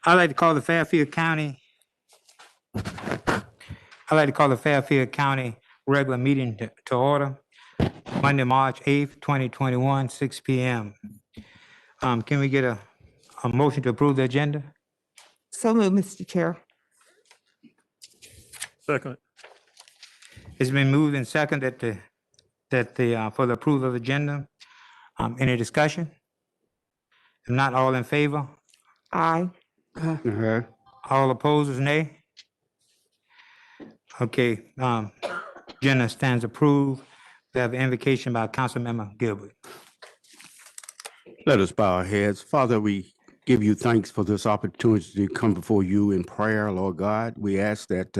I'd like to call the Fairfield County regular meeting to order, Monday, March 8th, 2021, 6 p.m. Can we get a motion to approve the agenda? So moved, Mr. Chair. Second. It's been moved and seconded for the approval of the agenda. Any discussion? If not, all in favor? Aye. All opposed, nay? Okay, agenda stands approved. We have an invocation by Councilmember Gilbert. Let us bow our heads. Father, we give you thanks for this opportunity to come before you in prayer, Lord God. We ask that,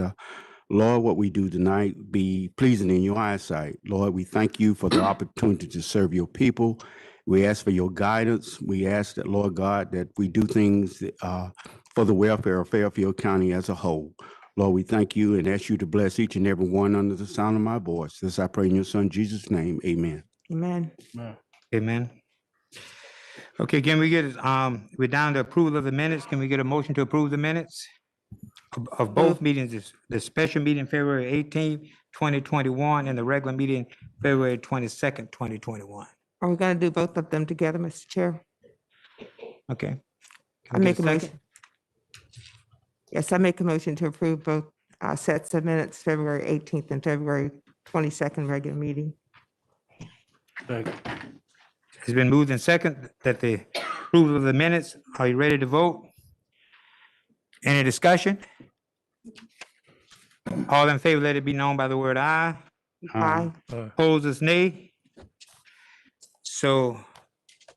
Lord, what we do tonight be pleasing in your eyesight. Lord, we thank you for the opportunity to serve your people. We ask for your guidance. We ask that, Lord God, that we do things for the welfare of Fairfield County as a whole. Lord, we thank you and ask you to bless each and every one under the sound of my voice. This I pray in your son, Jesus' name. Amen. Amen. Amen. Okay, can we get, we're down to approval of the minutes. Can we get a motion to approve the minutes of both meetings, the special meeting February 18th, 2021, and the regular meeting February 22nd, 2021? Are we going to do both of them together, Mr. Chair? Okay. I make a motion. Yes, I make a motion to approve both sets of minutes, February 18th and February 22nd regular meeting. Second. It's been moved and second that the approval of the minutes. Are you ready to vote? Any discussion? All in favor, let it be known by the word aye. Aye. Opposers, nay. So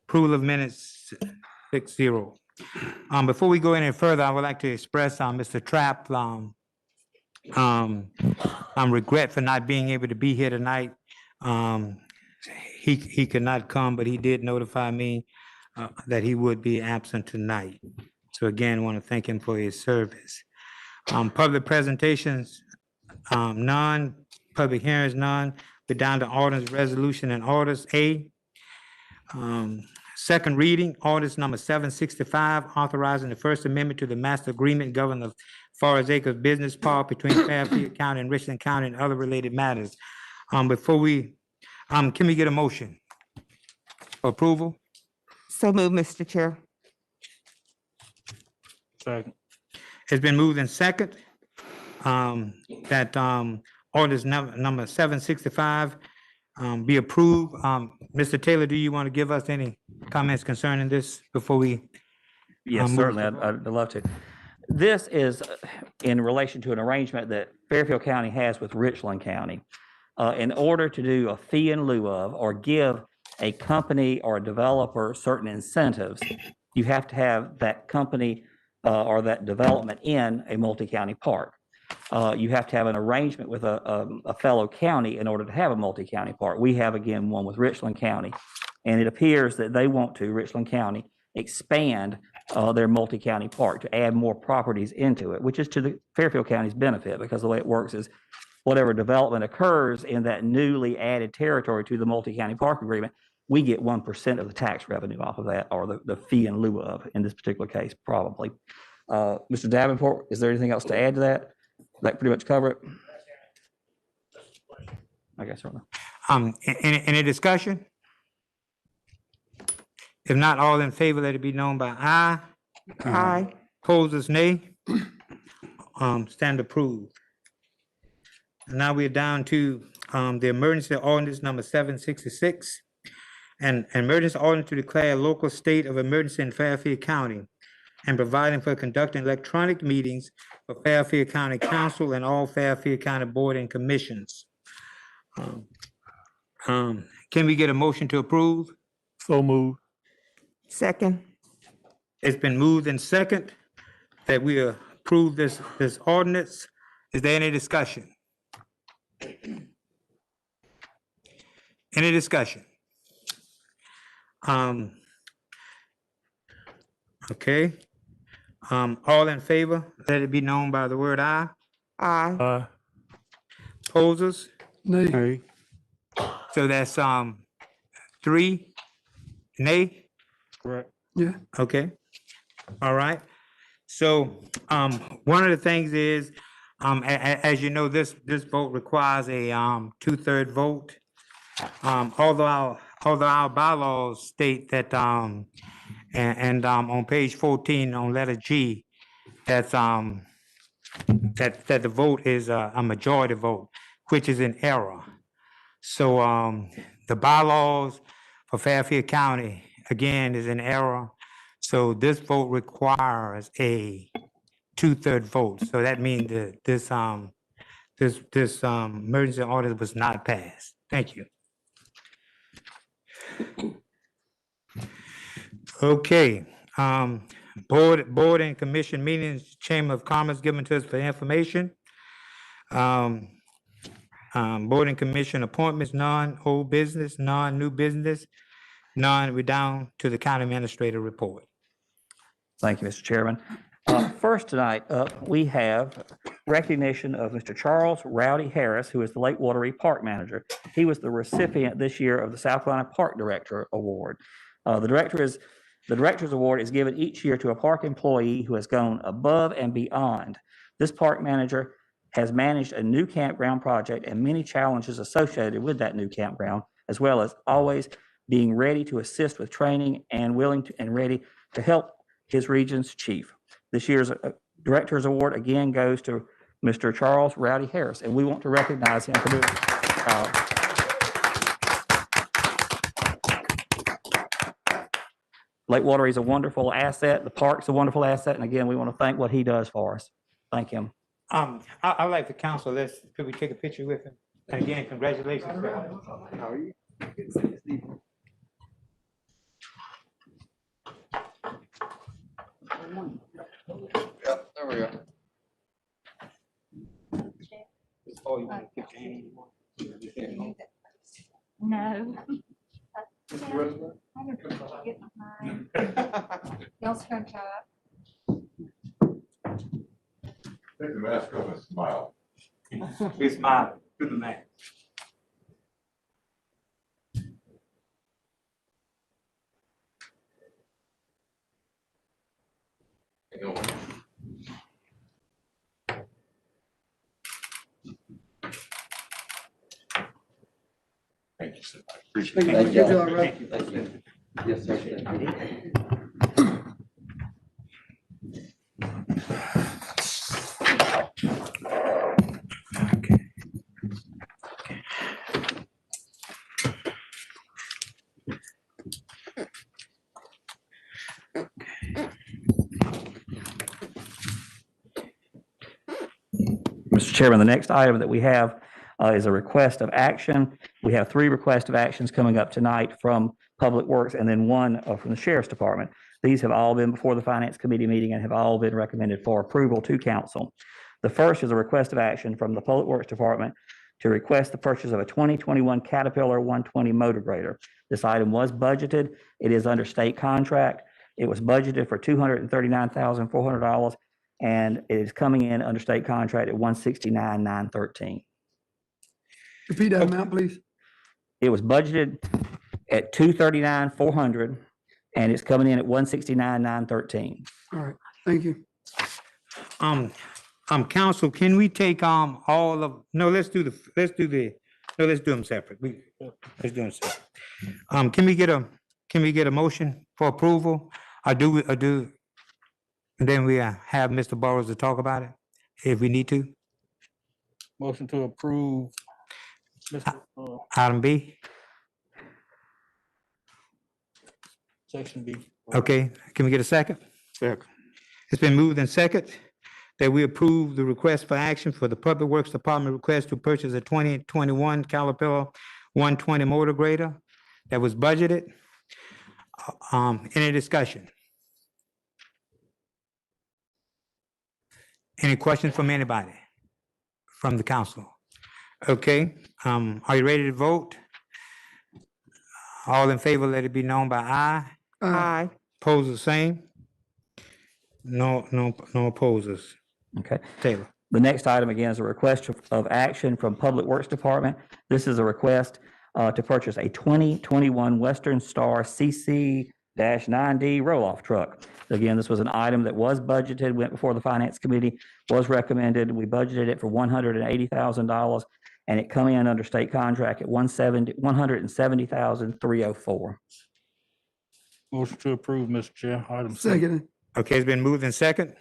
approval of minutes 6-0. Before we go any further, I would like to express Mr. Trapp regret for not being able to be here tonight. He could not come, but he did notify me that he would be absent tonight. So again, I want to thank him for his service. Public presentations, none. Public hearings, none. We're down to ordinance, resolution, and orders. A, second reading, ordinance number 765, authorizing the First Amendment to the Master Agreement governing the Forest Acres Business Park between Fairfield County and Richland County and other related matters. Before we, can we get a motion for approval? So moved, Mr. Chair. Second. It's been moved in second that ordinance number 765 be approved. Mr. Taylor, do you want to give us any comments concerning this before we? Yes, move certainly. to- I'd love to. This is in relation to an arrangement that Fairfield County has with Richland County. In order to do a fee in lieu of or give a company or a developer certain incentives, you have to have that company or that development in a multi-county park. You have to have an arrangement with a fellow county in order to have a multi-county park. We have, again, one with Richland County, and it appears that they want to, Richland County, expand their multi-county park to add more properties into it, which is to the Fairfield County's benefit, because the way it works is whatever development occurs in that newly added territory to the multi-county park agreement, we get 1% of the tax revenue off of that, or the fee in lieu of, in this particular case, probably. Mr. Davenport, is there anything else to add to that? That pretty much cover it? I guess so. Any discussion? If not, all in favor, let it be known by aye. Aye. Opposers, nay. Stand approved. Now we're down to the emergency ordinance number 766. An emergency ordinance to declare a local state of emergency in Fairfield County and providing for conducting electronic meetings for Fairfield County Council and all Fairfield County Board and Commissions. Can we get a motion to approve? So moved. Second. It's been moved and second that we approve this ordinance. Is there any discussion? Any discussion? Okay. All in favor, let it be known by the word aye. Aye. Opposers? Nay. So that's 3 nay. Correct. Okay. All right. So, one of the things is, as you know, this vote requires a, two-third vote. Although our bylaws state that, on page 14, on letter G, that's, that the vote is a majority vote, which is an error. So, the bylaws for Fairfield County, again, is an error. So this vote requires a two-third vote. So that means that this emergency order was not passed. Thank you. Okay, board and commission meetings, Chamber of Commerce given to us for information. Board and commission appointments, none, old business, none, new business, none. We're down to the county administrator report. Thank you, Mr. Chairman. First tonight up, we have recognition of Mr. Charles Rowdy Harris, who is the Lake Watery Park Manager. He was the recipient this year of the South Carolina Park Director Award. The Director's Award is given each year to a park employee who has gone above and beyond. This park manager has managed a new campground project and many challenges associated with that new campground, as well as always being ready to assist with training and willing to and ready to help his region's chief. This year's Director's Award again goes to Mr. Charles Rowdy Harris, and we want to recognize him for doing Lake Watery is a wonderful asset. The park's a wonderful asset, and again, we want to thank what he does for us. Thank him. I'd like the council, could we take a picture with him? And again, congratulations. How are you? Yep, there we go. Oh, you want to keep your hand? No. I'm gonna get mine. Y'all scrunch up. Take the mask off and smile. We smile to the man. Thank you so much. Appreciate it. Thank you. Thank you. Thank you. Yes, sir. Mr. Chairman, the next item that we have is a request of action. We have 3 requests of actions coming up tonight from Public Works and then one from the Sheriff's Department. These have all been before the Finance Committee meeting and have all been recommended for approval to council. The first is a request of action from the Public Works Department to request the purchase of a 2021 Caterpillar 120 motor grader. This item was budgeted. It is under state contract. It was budgeted for $239,400, and it is coming in under state contract at $169,913. Repeat that amount, please. It was budgeted at $239,400, and it's coming in at $169,913. All right, thank you. Council, can we take, all of, no, let's do them separate. Let's do them separate. Can we get a motion for approval? And then we have Mr. Burrows to talk about it, if we need to. Motion to approve. Item B, Section B. okay, can we get a second? Second. It's been moved and second that we approve the request for action for the Public Works Department request to purchase a 2021 Caterpillar 120 motor grader that was budgeted. Any discussion? Any questions from anybody? From the council? Okay, are you ready to vote? All in favor, let it be known by aye. Aye. Pose the same? No opposers. Okay. Taylor. The next item again is a request of action from Public Works Department. This is a request to purchase a 2021 Western Star CC 9D roll-off truck. Again, this was an item that was budgeted, went before the Finance Committee, was recommended. We budgeted it for $180,000, and it come in under state contract at $170,304. Motion to approve, Mr. Chair. Item C. Second. Okay, it's been moved in second.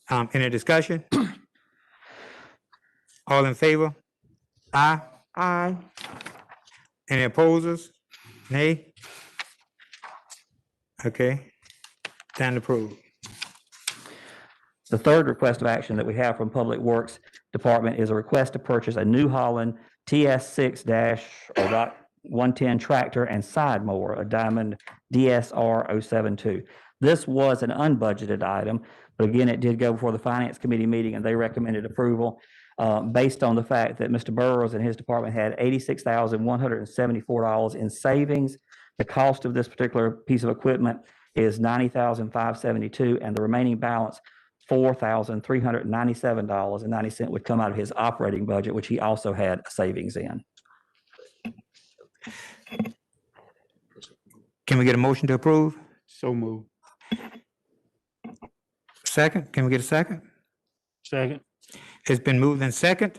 Any discussion? All in favor? Aye. Aye. Any opposers? Nay? Okay, stand approved. The third request of action that we have from Public Works Department is a request to purchase a New Holland TS6-110 tractor and side mower, a Diamond DSR 072. This was an unbudgeted item, but again, it did go before the Finance Committee meeting and they recommended approval based on the fact that Mr. Burrows and his department had $86,174 in savings. The cost of this particular piece of equipment is $90,572, and the remaining balance, $4,397.90 would come out of his operating budget, which he also had savings in. Can we get a motion to approve? So moved. Second, can we get a second? Second. It's been moved in second.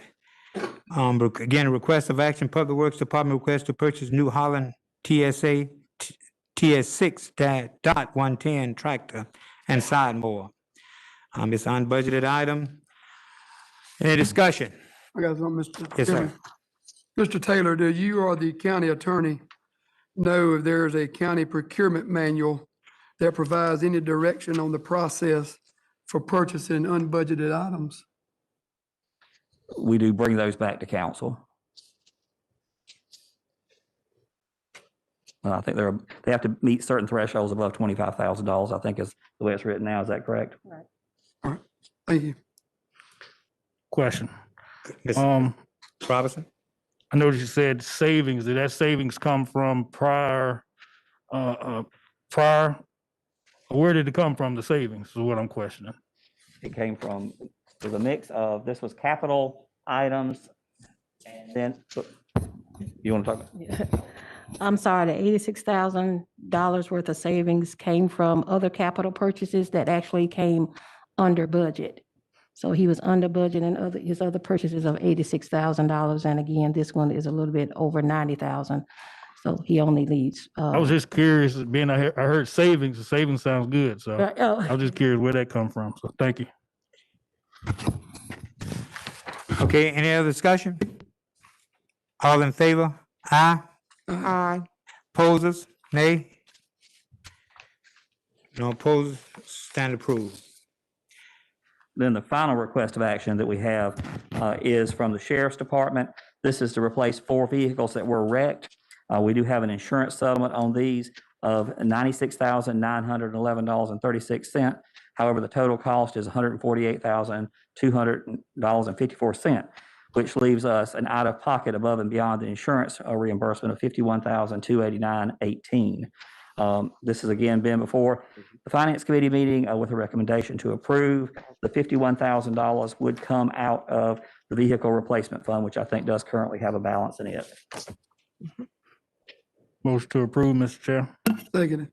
Again, a request of action, Public Works Department request to purchase New Holland TS6-110 tractor and side mower. It's an unbudgeted item. Any discussion? I got something, Mr. Yes, sir. Chairman. Mr. Taylor, do you or the county attorney know if there is a county procurement manual that provides any direction on the process for purchasing unbudgeted items? We do bring those back to council. I think they have to meet certain thresholds above $25,000, I think is the way it's written now. Is that correct? Thank you. Question. Ms. Robinson? I noticed you said savings. Did that savings come from prior? Where did it come from, the savings, is what I'm questioning. It came from, it was a mix of, this was capital items, and then, you want to talk? I'm sorry, the $86,000 worth of savings came from other capital purchases that actually came under budget. So he was under budget in his other purchases of $86,000. And again, this one is a little bit over $90,000. So he only leads. I was just curious, I heard savings, the savings sounds good, so I was just curious where that come from, so thank you. Okay, any other discussion? All in favor? Aye. Aye. Opposers? Nay? No opposers? Stand approved. Then the final request of action that we have is from the Sheriff's Department. This is to replace 4 vehicles that were wrecked. We do have an insurance settlement on these of $96,911.36. However, the total cost is $148,200.54, which leaves us an out-of-pocket above and beyond the insurance reimbursement of $51,289.18. This has again been before the Finance Committee meeting with a recommendation to approve. The $51,000 would come out of the Vehicle Replacement Fund, which I think does currently have a balance in it. Motion to approve, Mr. Chair. Second.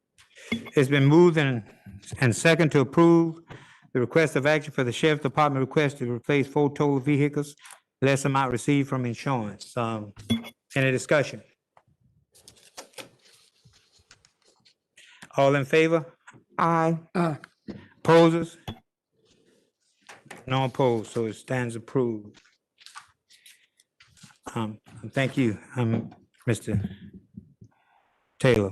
It's been moved and second to approve the request of action for the Sheriff's Department request to replace 4 total vehicles, less amount received from insurance. Any discussion? All in favor? Aye. Aye. Opposers? No opposed, so it stands approved. Thank you, Mr. Taylor.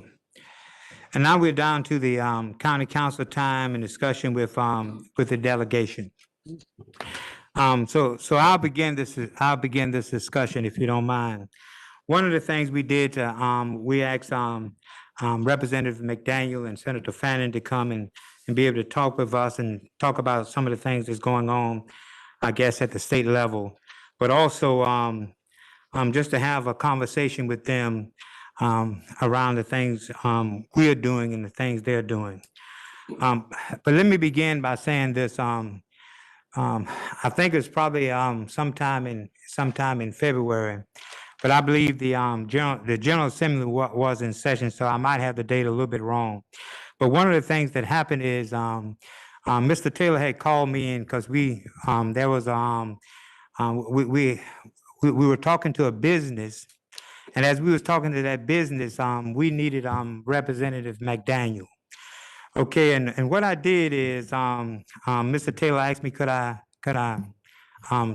And now we're down to the county council time and discussion with the delegation. So I'll begin this discussion if you don't mind. One of the things we did, we asked Representative McDaniel and Senator Fannin to come and be able to talk with us and talk about some of the things that's going on, I guess, at the state level, but also just to have a conversation with them around the things we're doing and the things they're doing. But let me begin by saying this. I think it's probably sometime in February, but I believe the General Assembly was in session, so I might have the date a little bit wrong. But one of the things that happened is Mr. Taylor had called me in because there was we were talking to a business, and as we was talking to that business, we needed Representative McDaniel. Okay, and what I did is Mr. Taylor asked me could I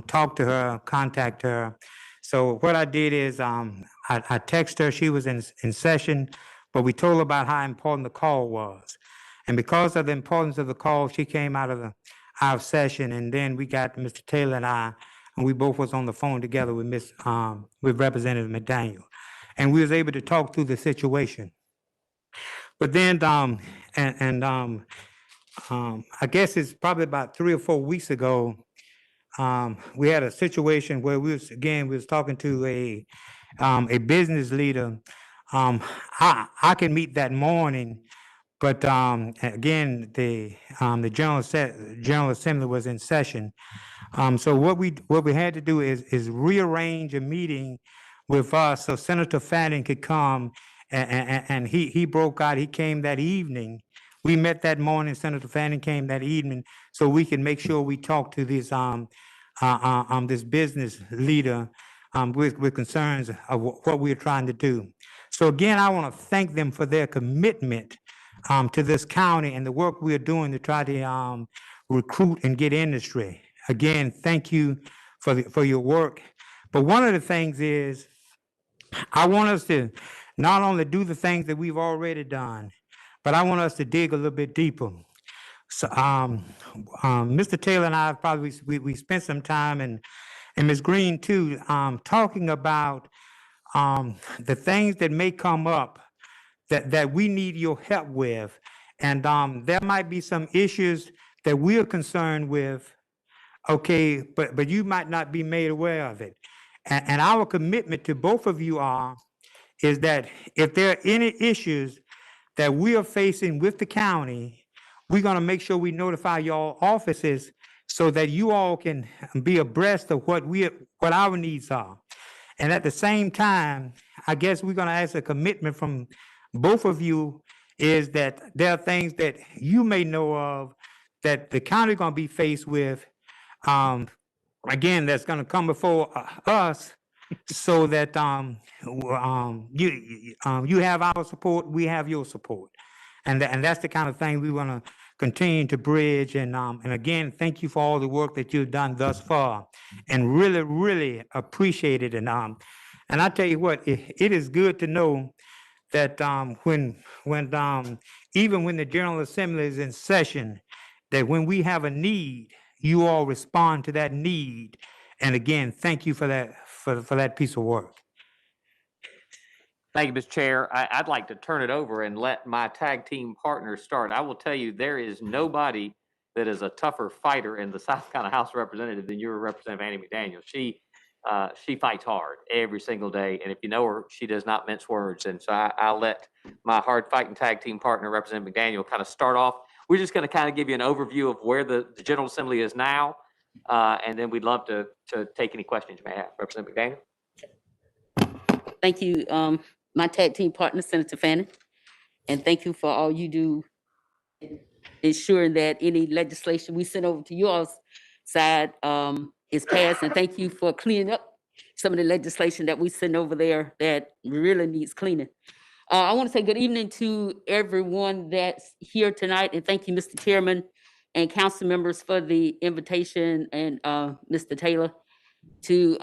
talk to her, contact her. So what I did is I texted her. She was in session, but we told her about how important the call was. And because of the importance of the call, she came out of session, and then we got Mr. Taylor and we both was on the phone together with with Representative McDaniel, and we was able to talk through the situation. But then I guess it's probably about 3 or 4 weeks ago, we had a situation where we was talking to a business leader. I can meet that morning, but again, the General Assembly was in session. So what we had to do is rearrange a meeting with us so Senator Fanning could come, and he broke out. He came that evening. We met that morning. Senator Fanning came that evening, so we can make sure we talk to this this business leader with concerns of what we're trying to do. So again, I want to thank them for their commitment to this county and the work we are doing to try to recruit and get industry. Again, thank you for your work. But one of the things is, I want us to not only do the things that we've already done, but I want us to dig a little bit deeper. So, Mr. Taylor and I probably we spent some time, and Ms. Green too, talking about the things that may come up that we need your help with, and there might be some issues that we're concerned with. Okay, but you might not be made aware of it, and our commitment to both of you is that if there are any issues that we are facing with the county, we're going to make sure we notify y'all offices so that you all can be abreast of what our needs are. And at the same time, I guess we're going to ask a commitment from both of you is that there are things that you may know of that the county going to be faced with, again, that's going to come before us, so that you have our support, we have your support, and that's the kind of thing we want to continue to bridge. And again, thank you for all the work that you've done thus far, and really appreciate it. And I tell you what, it is good to know that when even when the General Assembly is in session, that when we have a need, you all respond to that need. And again, thank you for that piece of work. Thank you, Mr. Chair. I'd like to turn it over and let my tag team partners start. I will tell you, there is nobody that is a tougher fighter in the South Carolina House of Representatives than your Representative Annie McDaniel. She fights hard every single day, and if you know her, she does not mince words. And so I'll let my hard-fighting tag team partner, Representative McDaniel, kind of start off. We're just going to kind of give you an overview of where the General Assembly is now, and then we'd love to take any questions you may have. Representative McDaniel. Thank you, my tag team partner, Senator Fanning, and thank you for all you do ensuring that any legislation we send over to your side is passed. And thank you for cleaning up some of the legislation that we send over there that really needs cleaning. I want to say good evening to everyone that's here tonight, and thank you, Mr. Chairman and council members, for the invitation, and Mr. Taylor, to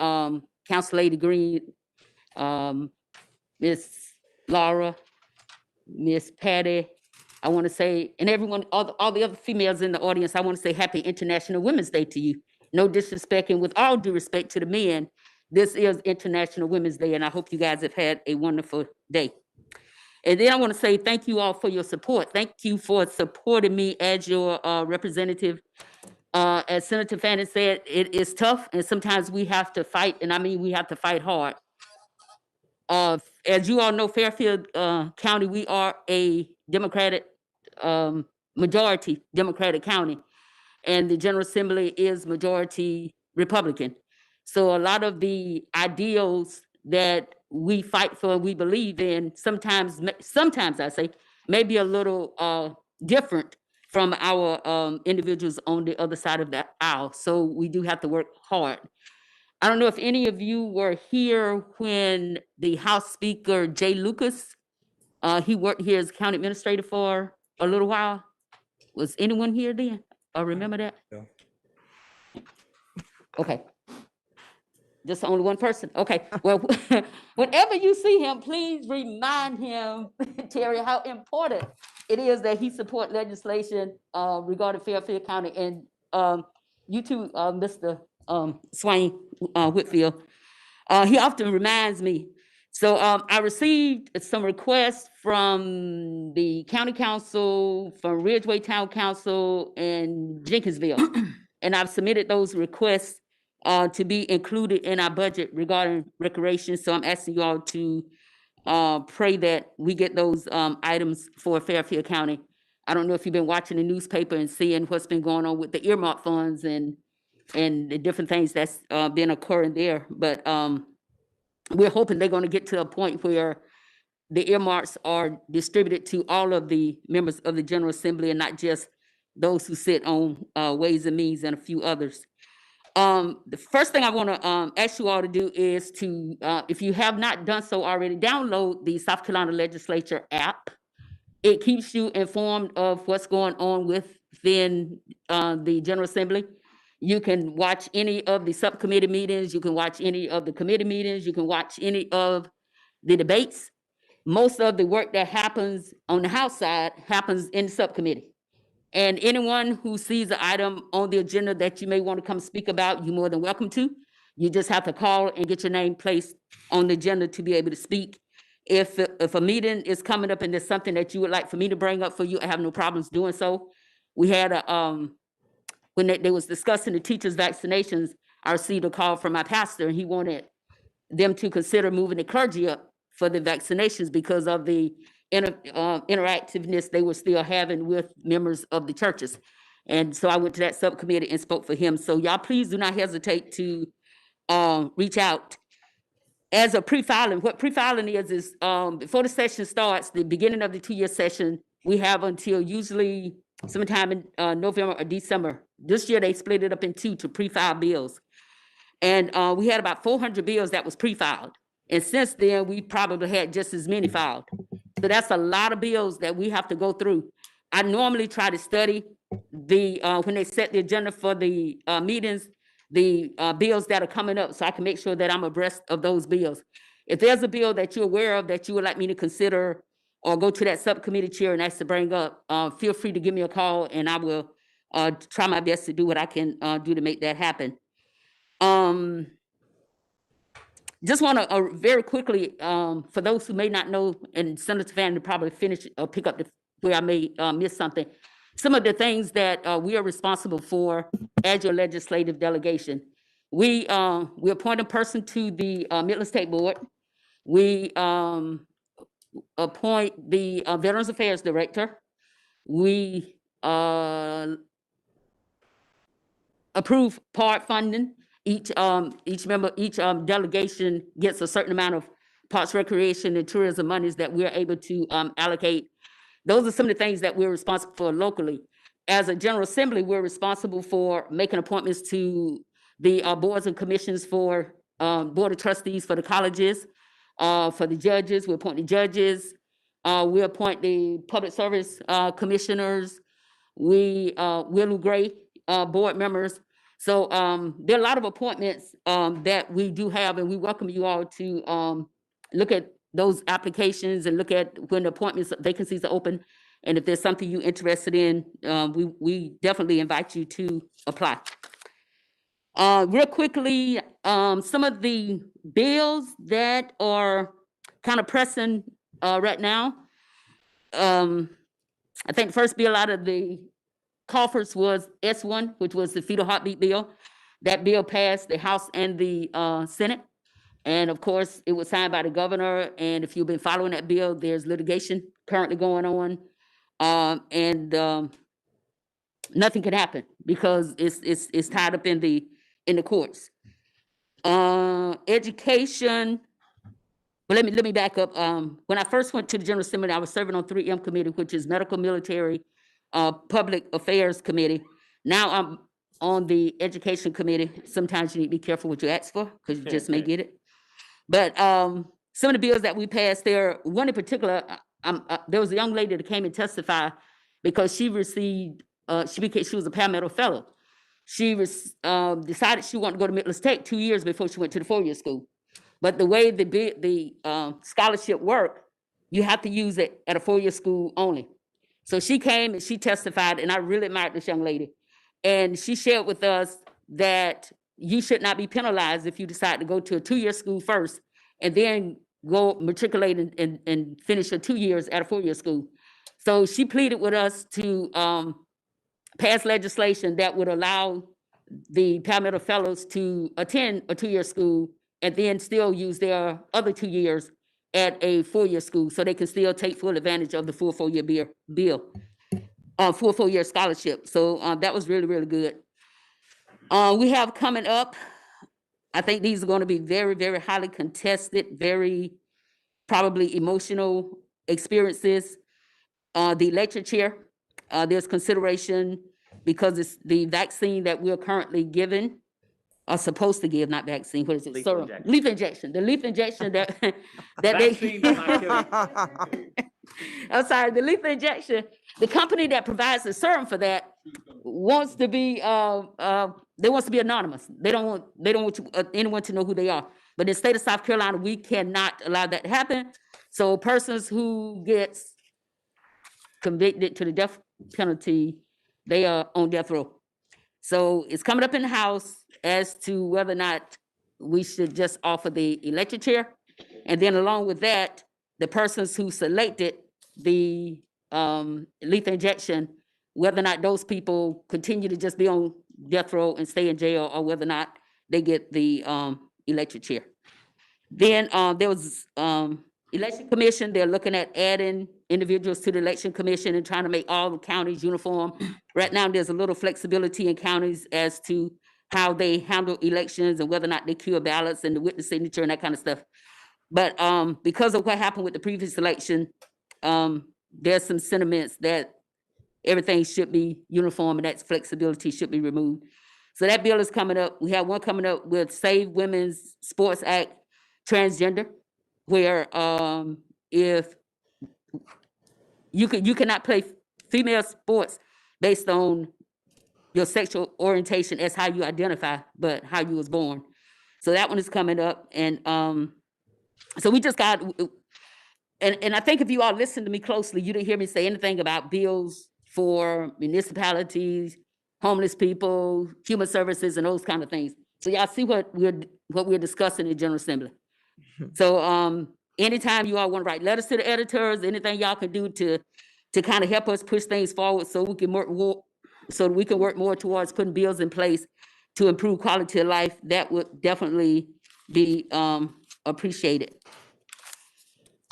Council Lady Green, Miss Laura, Miss Patty. I want to say, and everyone, all the other females in the audience, I want to say Happy International Women's Day to you. No disrespect, and with all due respect to the men, this is International Women's Day, and I hope you guys have had a wonderful day. And then I want to say thank you all for your support. Thank you for supporting me as your representative. As Senator Fanning said, it is tough, and sometimes we have to fight, and I mean we have to fight hard. As you all know, Fairfield County, we are a Democratic, majority Democratic county, and the General Assembly is majority Republican. So a lot of the ideals that we fight for, we believe in, sometimes I say, maybe a little different from our individuals on the other side of the aisle. So we do have to work hard. I don't know if any of you were here when the House Speaker, Jay Lucas, he worked here as county administrator for a little while. Was anyone here then? Or remember that? Yeah. Okay. Just only one person? Okay. Well, whenever you see him, please remind him, Terry, how important it is that he support legislation regarding Fairfield County. And you too, Mr. Swain Whitfield. He often reminds me. So I received some requests from the county council, from Ridgeway Town Council, and Jenkinsville. And I've submitted those requests to be included in our budget regarding recreation. So I'm asking you all to pray that we get those items for Fairfield County. I don't know if you've been watching the newspaper and seeing what's been going on with the earmark funds and the different things that's been occurring there. But we're hoping they're going to get to a point where the earmarks are distributed to all of the members of the General Assembly and not just those who sit on Ways and Means and a few others. The first thing I want to ask you all to do is to, if you have not done so already, download the South Carolina Legislature app. It keeps you informed of what's going on within the General Assembly. You can watch any of the subcommittee meetings. You can watch any of the committee meetings. You can watch any of the debates. Most of the work that happens on the House side happens in the subcommittee. And anyone who sees an item on the agenda that you may want to come speak about, you're more than welcome to. You just have to call and get your name placed on the agenda to be able to speak. If a meeting is coming up and there's something that you would like for me to bring up for you, I have no problems doing so. We had a, when they was discussing the teachers' vaccinations, I received a call from my pastor, and he wanted them to consider moving the clergy up for the vaccinations because of the interactiveness they were still having with members of the churches. And so I went to that subcommittee and spoke for him. So y'all please do not hesitate to reach out. As a pre-filing, what pre-filing is before the session starts, the beginning of the 2-year session, we have until usually sometime in November or December. This year they split it up in 2 to pre-file bills. And we had about 400 bills that was pre-filed. And since then, we probably had just as many filed. So that's a lot of bills that we have to go through. I normally try to study the, when they set the agenda for the meetings, the bills that are coming up, so I can make sure that I'm abreast of those bills. If there's a bill that you're aware of that you would like me to consider or go to that subcommittee chair and ask to bring up, feel free to give me a call and I will try my best to do what I can do to make that happen. Just want to very quickly, for those who may not know, and Senator Fannin will probably finish or pick up where I may miss something. Some of the things that we are responsible for as your legislative delegation. We appoint a person to the Midland State Board. We appoint the Veterans Affairs Director. We approve part funding. Each delegation gets a certain amount of Parks, Recreation, and Tourism monies that we're able to allocate. Those are some of the things that we're responsible for locally. As a General Assembly, we're responsible for making appointments to the boards and commissions for Board of Trustees for the colleges, for the judges. We appoint the judges. We appoint the Public Service Commissioners. We Will Gray board members. So there are a lot of appointments that we do have, and we welcome you all to look at those applications and look at when the appointments, vacancies are open. And if there's something you're interested in, we definitely invite you to apply. Real quickly, some of the bills that are kind of pressing right now. I think the first bill out of the coffers was S1, which was the fetal heartbeat bill. That bill passed the House and the Senate. And of course, it was signed by the governor. And if you've been following that bill, there's litigation currently going on. Nothing can happen because it's tied up in the courts. Education, Well, let me back up. When I first went to the General Assembly, I was serving on 3M committee, which is Medical, Military, Public Affairs Committee. Now I'm on the Education Committee. Sometimes you need to be careful what you ask for, because you just may get it. But some of the bills that we passed there, one in particular, there was a young lady that came and testified because she received, she was a paramedical fellow. She decided she wanted to go to Midlands Tech 2 years before she went to the 4-year school. But the way the scholarship worked, you have to use it at a 4-year school only. So she came and she testified, and I really admired this young lady. And she shared with us that you should not be penalized if you decide to go to a 2-year school first and then go matriculate and finish your 2 years at a 4-year school. So she pleaded with us to pass legislation that would allow the paramedical fellows to attend a 2-year school and then still use their other 2 years at a 4-year school, so they can still take full advantage of the full 4-year full 4-year scholarship. So that was really, really good. We have coming up, I think these are going to be very, very highly contested, very probably emotional experiences. The electric chair, there's consideration because it's the vaccine that we're currently given, are supposed to give, not vaccine, what is it? Lethal Serum. injection. Lethal injection. The lethal injection that, that Vaccine does not they. I'm sorry, the lethal injection, the company that provides the serum for that wants to be, they wants to be anonymous. They don't want anyone to know who they are. But in the state of South Carolina, we cannot allow that to happen. So persons who gets convicted to the death penalty, they are on death row. So it's coming up in the House as to whether or not we should just offer the electric chair. And then along with that, the persons who selected the lethal injection, whether or not those people continue to just be on death row and stay in jail, or whether or not they get the electric chair. Then there was election commission. They're looking at adding individuals to the election commission and trying to make all the counties uniform. Right now, there's a little flexibility in counties as to how they handle elections and whether or not they cure ballots and the witness signature and that kind of stuff. But because of what happened with the previous election, there's some sentiments that everything should be uniform and that flexibility should be removed. So that bill is coming up. We have one coming up with Save Women's Sports Act Transgender, where if you cannot play female sports based on your sexual orientation as how you identify, but how you was born. So that one is coming up. And so we just got, and I think if you all listened to me closely, you didn't hear me say anything about bills for municipalities, homeless people, human services, and those kind of things. So y'all see what we're discussing in General Assembly. So anytime you all want to write letters to the editors, anything y'all can do to kind of help us push things forward so we can work more towards putting bills in place to improve quality of life, that would definitely be appreciated.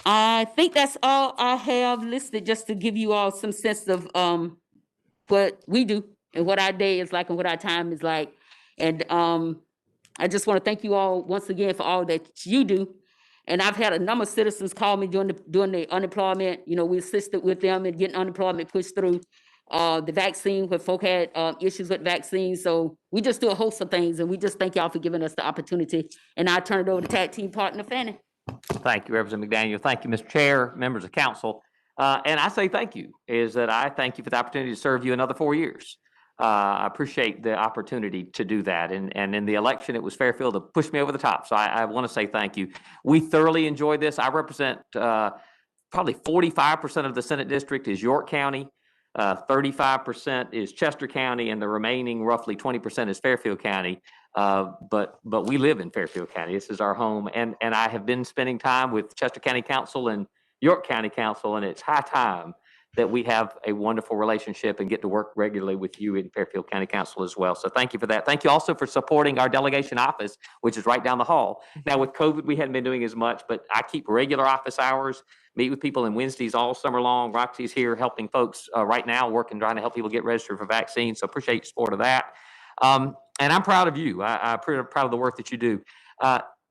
I think that's all I have listed, just to give you all some sense of what we do and what our day is like and what our time is like. And I just want to thank you all once again for all that you do. And I've had a number of citizens call me during the unemployment. You know, we assisted with them in getting unemployment pushed through. The vaccine, where folk had issues with vaccines. So we just do a host of things, and we just thank y'all for giving us the opportunity. And I turn it over to tag team partner Fanny. Thank you, Representative McDaniel. Thank you, Mr. Chair, members of council. And I say thank you, I thank you for the opportunity to serve you another 4 years. I appreciate the opportunity to do that. And in the election, it was Fairfield that pushed me over the top. So I want to say thank you. We thoroughly enjoyed this. I represent probably 45% of the Senate district is York County. 35% is Chester County, and the remaining roughly 20% is Fairfield County. But we live in Fairfield County. This is our home. And I have been spending time with Chester County Council and York County Council, and it's high time that we have a wonderful relationship and get to work regularly with you in Fairfield County Council as well. So thank you for that. Thank you also for supporting our delegation office, which is right down the hall. Now with COVID, we hadn't been doing as much, but I keep regular office hours, meet with people on Wednesdays all summer long. Roxy's here helping folks right now, working, trying to help people get registered for vaccines. So appreciate your support of that. And I'm proud of you. I'm proud of the work that you do.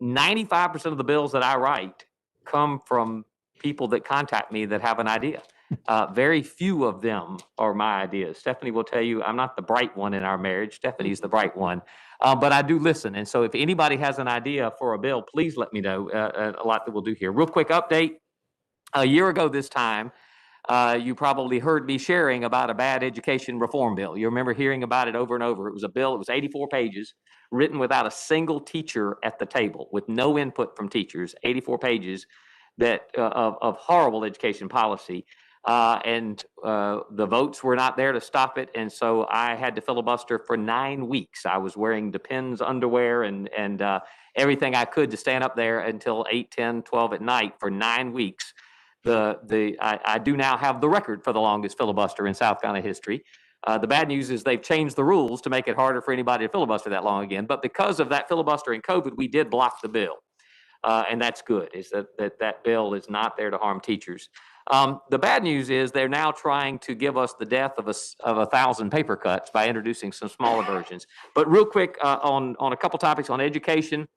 95% of the bills that I write come from people that contact me that have an idea. Very few of them are my ideas. Stephanie will tell you, I'm not the bright one in our marriage. Stephanie's the bright one. But I do listen. And so if anybody has an idea for a bill, please let me know. A lot that we'll do here. Real quick update. A year ago this time, you probably heard me sharing about a bad education reform bill. You remember hearing about it over and over. It was a bill, it was 84 pages, written without a single teacher at the table, with no input from teachers, 84 pages of horrible education policy. The votes were not there to stop it. And so I had to filibuster for 9 weeks. I was wearing Depends underwear and everything I could to stand up there until 8, 10, 12 at night for 9 weeks. I do now have the record for the longest filibuster in South Carolina history. The bad news is they've changed the rules to make it harder for anybody to filibuster that long again. But because of that filibuster in COVID, we did block the bill. And that's good, is that bill is not there to harm teachers. The bad news is they're now trying to give us the death of 1,000 paper cuts by introducing some smaller versions. But real quick on a couple topics on education.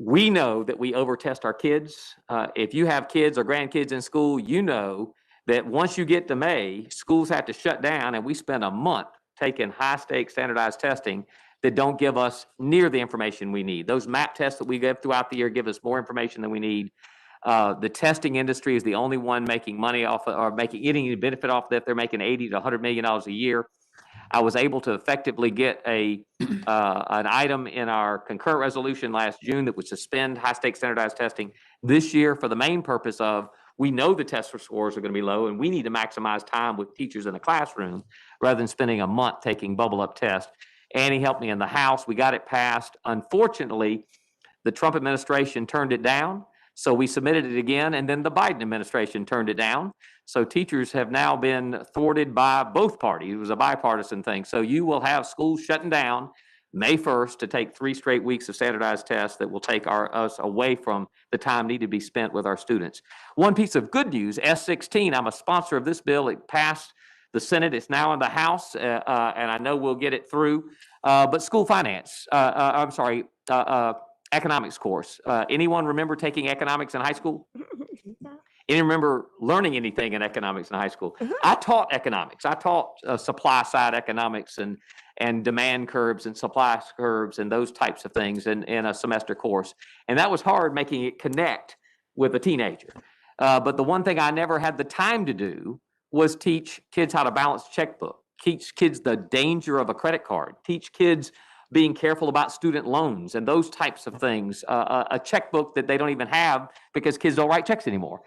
We know that we overtest our kids. If you have kids or grandkids in school, you know that once you get to May, schools have to shut down, and we spend a month taking high-stakes standardized testing that don't give us near the information we need. Those MAP tests that we give throughout the year give us more information than we need. The testing industry is the only one making money off of, or making any benefit off that. They're making $80 to $100 million a year. I was able to effectively get an item in our concurrent resolution last June that would suspend high-stakes standardized testing this year for the main purpose of, we know the test scores are going to be low, and we need to maximize time with teachers in the classroom rather than spending a month taking bubble-up tests. Annie helped me in the House. We got it passed. Unfortunately, the Trump administration turned it down. So we submitted it again, and then the Biden administration turned it down. So teachers have now been thwarted by both parties. It was a bipartisan thing. So you will have schools shutting down May 1st to take 3 straight weeks of standardized tests that will take us away from the time needed to be spent with our students. One piece of good news, S16, I'm a sponsor of this bill. It passed the Senate. It's now in the House, and I know we'll get it through. But school finance, economics course. Anyone remember taking economics in high school? Anyone remember learning anything in economics in high school? I taught economics. I taught supply side economics and demand curves and supply curves and those types of things in a semester course. And that was hard, making it connect with a teenager. But the one thing I never had the time to do was teach kids how to balance a checkbook, teach kids the danger of a credit card, teach kids being careful about student loans and those types of things, a checkbook that they don't even have because kids don't write checks anymore.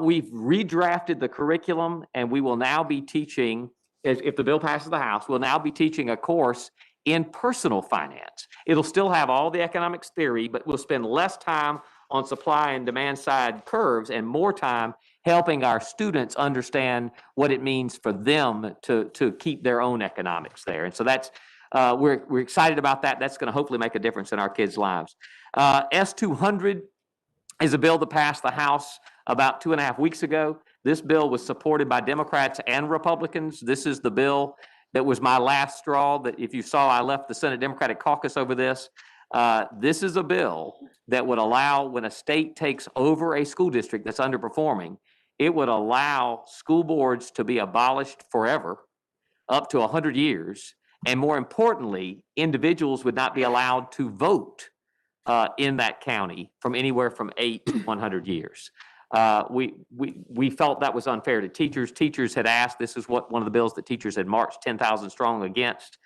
We've redrafted the curriculum, and we will now be teaching, if the bill passes the House, we'll now be teaching a course in personal finance. It'll still have all the economics theory, but we'll spend less time on supply and demand side curves and more time helping our students understand what it means for them to keep their own economics there. And so that's, we're excited about that. That's going to hopefully make a difference in our kids' lives. S200 is a bill that passed the House about 2.5 weeks ago. This bill was supported by Democrats and Republicans. This is the bill that was my last straw, that if you saw, I left the Senate Democratic Caucus over this. This is a bill that would allow, when a state takes over a school district that's underperforming, it would allow school boards to be abolished forever, up to 100 years. And more importantly, individuals would not be allowed to vote in that county from anywhere from 8 to 100 years. We felt that was unfair to teachers. Teachers had asked, this is what one of the bills that teachers had marched 10,000 strong against.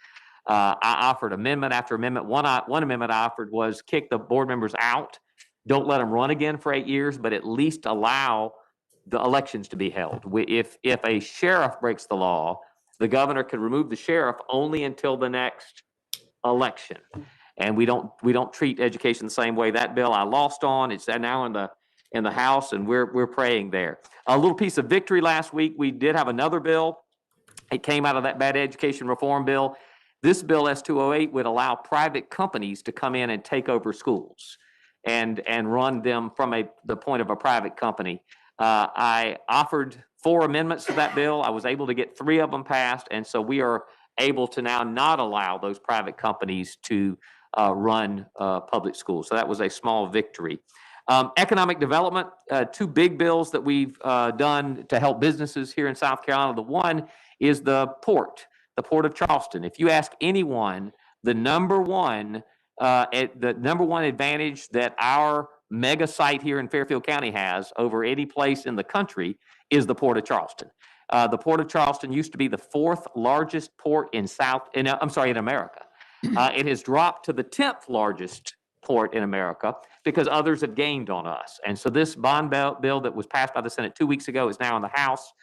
I offered amendment after amendment. One amendment I offered was kick the board members out. Don't let them run again for 8 years, but at least allow the elections to be held. If a sheriff breaks the law, the governor could remove the sheriff only until the next election. And we don't treat education the same way. That bill I lost on. It's now in the House, and we're praying there. A little piece of victory last week. We did have another bill. It came out of that bad education reform bill. This bill, S208, would allow private companies to come in and take over schools and run them from the point of a private company. I offered 4 amendments to that bill. I was able to get 3 of them passed, and so we are able to now not allow those private companies to run public schools. So that was a small victory. Economic development, two big bills that we've done to help businesses here in South Carolina. The one is the Port of Charleston. If you ask anyone, the number one advantage that our mega site here in Fairfield County has over any place in the country is the Port of Charleston. The Port of Charleston used to be the fourth largest port in America. It has dropped to the 10th largest port in America because others have gained on us. And so this bond bill that was passed by the Senate 2 weeks ago is now in the House,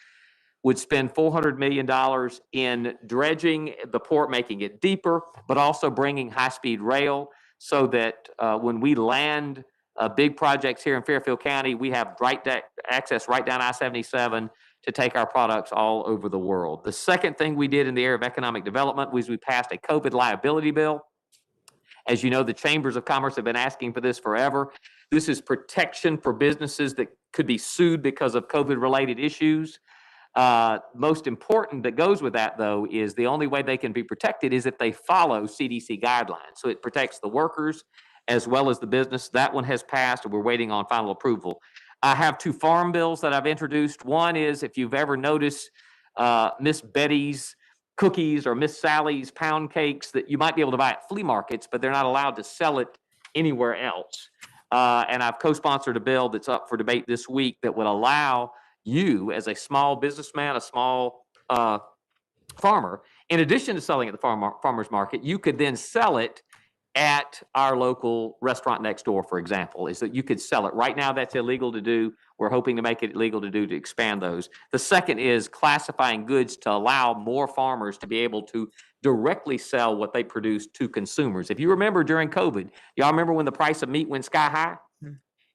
would spend $400 million in dredging the port, making it deeper, but also bringing high-speed rail so that when we land big projects here in Fairfield County, we have access right down I-77 to take our products all over the world. The second thing we did in the area of economic development was we passed a COVID liability bill. As you know, the chambers of commerce have been asking for this forever. This is protection for businesses that could be sued because of COVID-related issues. Most important that goes with that, though, is the only way they can be protected is if they follow CDC guidelines. So it protects the workers as well as the business. That one has passed, and we're waiting on final approval. I have two farm bills that I've introduced. One is, if you've ever noticed Miss Betty's cookies or Miss Sally's pound cakes that you might be able to buy at flea markets, but they're not allowed to sell it anywhere else. And I've co-sponsored a bill that's up for debate this week that would allow you, as a small businessman, a small farmer, in addition to selling at the farmer's market, you could then sell it at our local restaurant next door, for example, is that you could sell it. Right now, that's illegal to do. We're hoping to make it legal to do, to expand those. The second is classifying goods to allow more farmers to be able to directly sell what they produce to consumers. If you remember during COVID, y'all remember when the price of meat went sky high?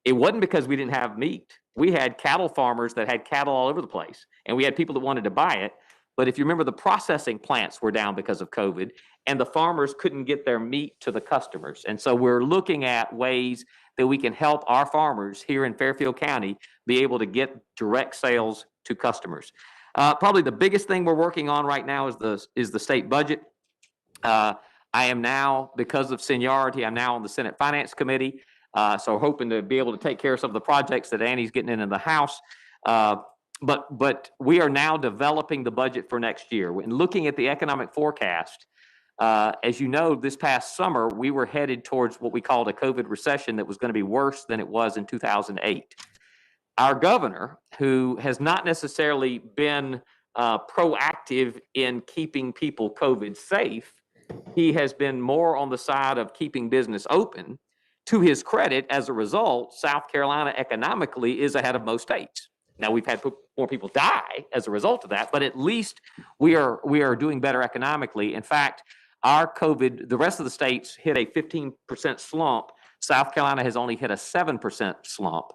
It wasn't because we didn't have meat. We had cattle farmers that had cattle all over the place, and we had people that wanted to buy it. But if you remember, the processing plants were down because of COVID, and the farmers couldn't get their meat to the customers. And so we're looking at ways that we can help our farmers here in Fairfield County be able to get direct sales to customers. Probably the biggest thing we're working on right now is the state budget. I am now, because of seniority, I'm now on the Senate Finance Committee. So hoping to be able to take care of some of the projects that Annie's getting in the House. But we are now developing the budget for next year. When looking at the economic forecast, as you know, this past summer, we were headed towards what we called a COVID recession that was going to be worse than it was in 2008. Our governor, who has not necessarily been proactive in keeping people COVID safe, he has been more on the side of keeping business open. To his credit, as a result, South Carolina economically is ahead of most states. Now, we've had more people die as a result of that, but at least we are doing better economically. In fact, our COVID, the rest of the states hit a 15% slump. South Carolina has only hit a 7% slump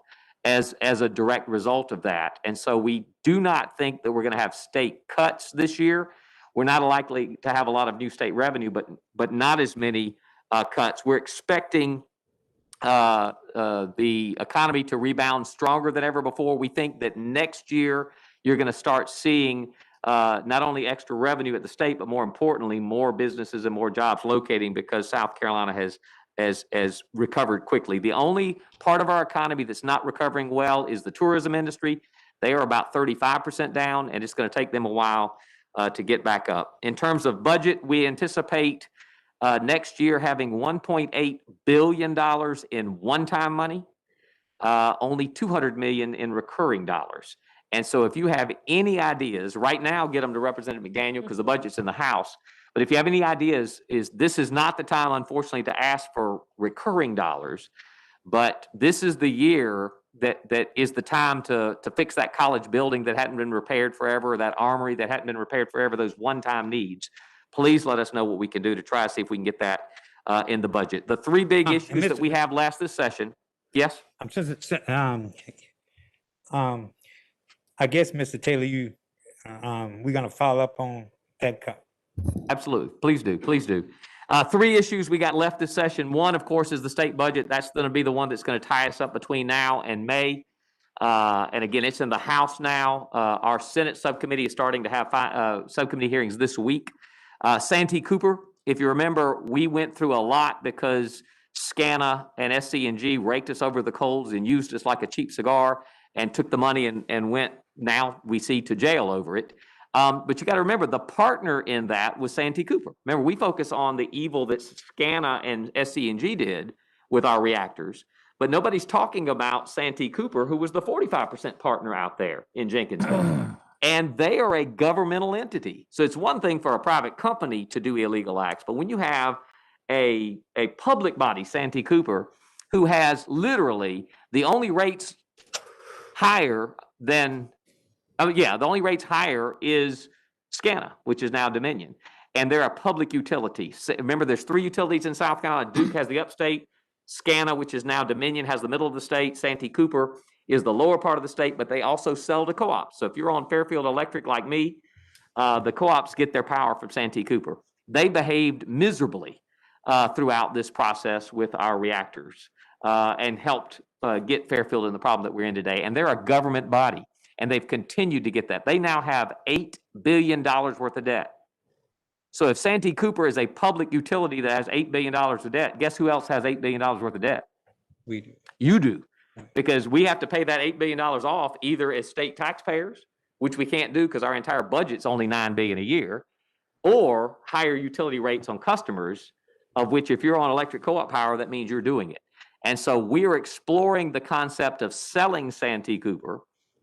as a direct result of that. And so we do not think that we're going to have state cuts this year. We're not likely to have a lot of new state revenue, but not as many cuts. We're expecting the economy to rebound stronger than ever before. We think that next year you're going to start seeing not only extra revenue at the state, but more importantly, more businesses and more jobs locating because South Carolina has recovered quickly. The only part of our economy that's not recovering well is the tourism industry. They are about 35% down, and it's going to take them a while to get back up. In terms of budget, we anticipate next year having $1.8 billion in one-time money, only $200 million in recurring dollars. And so if you have any ideas, right now, get them to Representative McDaniel because the budget's in the House. But if you have any ideas, this is not the time, unfortunately, to ask for recurring dollars, but this is the year that is the time to fix that college building that hadn't been repaired forever, or that armory that hadn't been repaired forever, those one-time needs. Please let us know what we can do to try to see if we can get that in the budget. The three big issues that we have last this session. Yes? I guess, Mr. Taylor, we're going to follow up on that. Absolutely. Please do. Please do. Three issues we got left this session. One, of course, is the state budget. That's going to be the one that's going to tie us up between now and May. And again, it's in the House now. Our Senate subcommittee is starting to have subcommittee hearings this week. Santee Cooper, if you remember, we went through a lot because SCANA and SC&G raked us over the coals and used us like a cheap cigar and took the money and went, now we see, to jail over it. But you got to remember, the partner in that was Santee Cooper. Remember, we focus on the evil that SCANA and SC&G did with our reactors, but nobody's talking about Santee Cooper, who was the 45% partner out there in Jenkins County. And they are a governmental entity. So it's one thing for a private company to do illegal acts, but when you have a public body, Santee Cooper, who has literally the only rates higher than, the only rates higher is SCANA, which is now Dominion. And they're a public utility. Remember, there's 3 utilities in South Carolina. Duke has the upstate. SCANA, which is now Dominion, has the middle of the state. Santee Cooper is the lower part of the state, but they also sell to co-ops. So if you're on Fairfield Electric like me, the co-ops get their power from Santee Cooper. They behaved miserably throughout this process with our reactors and helped get Fairfield in the problem that we're in today. And they're a government body, and they've continued to get that. They now have $8 billion worth of debt. So if Santee Cooper is a public utility that has $8 billion of debt, guess who else has $8 billion worth of debt? We do. You do, because we have to pay that $8 billion off either as state taxpayers, which we can't do because our entire budget's only $9 billion a year, or higher utility rates on customers, of which if you're on electric co-op power, that means you're doing it. And so we're exploring the concept of selling Santee Cooper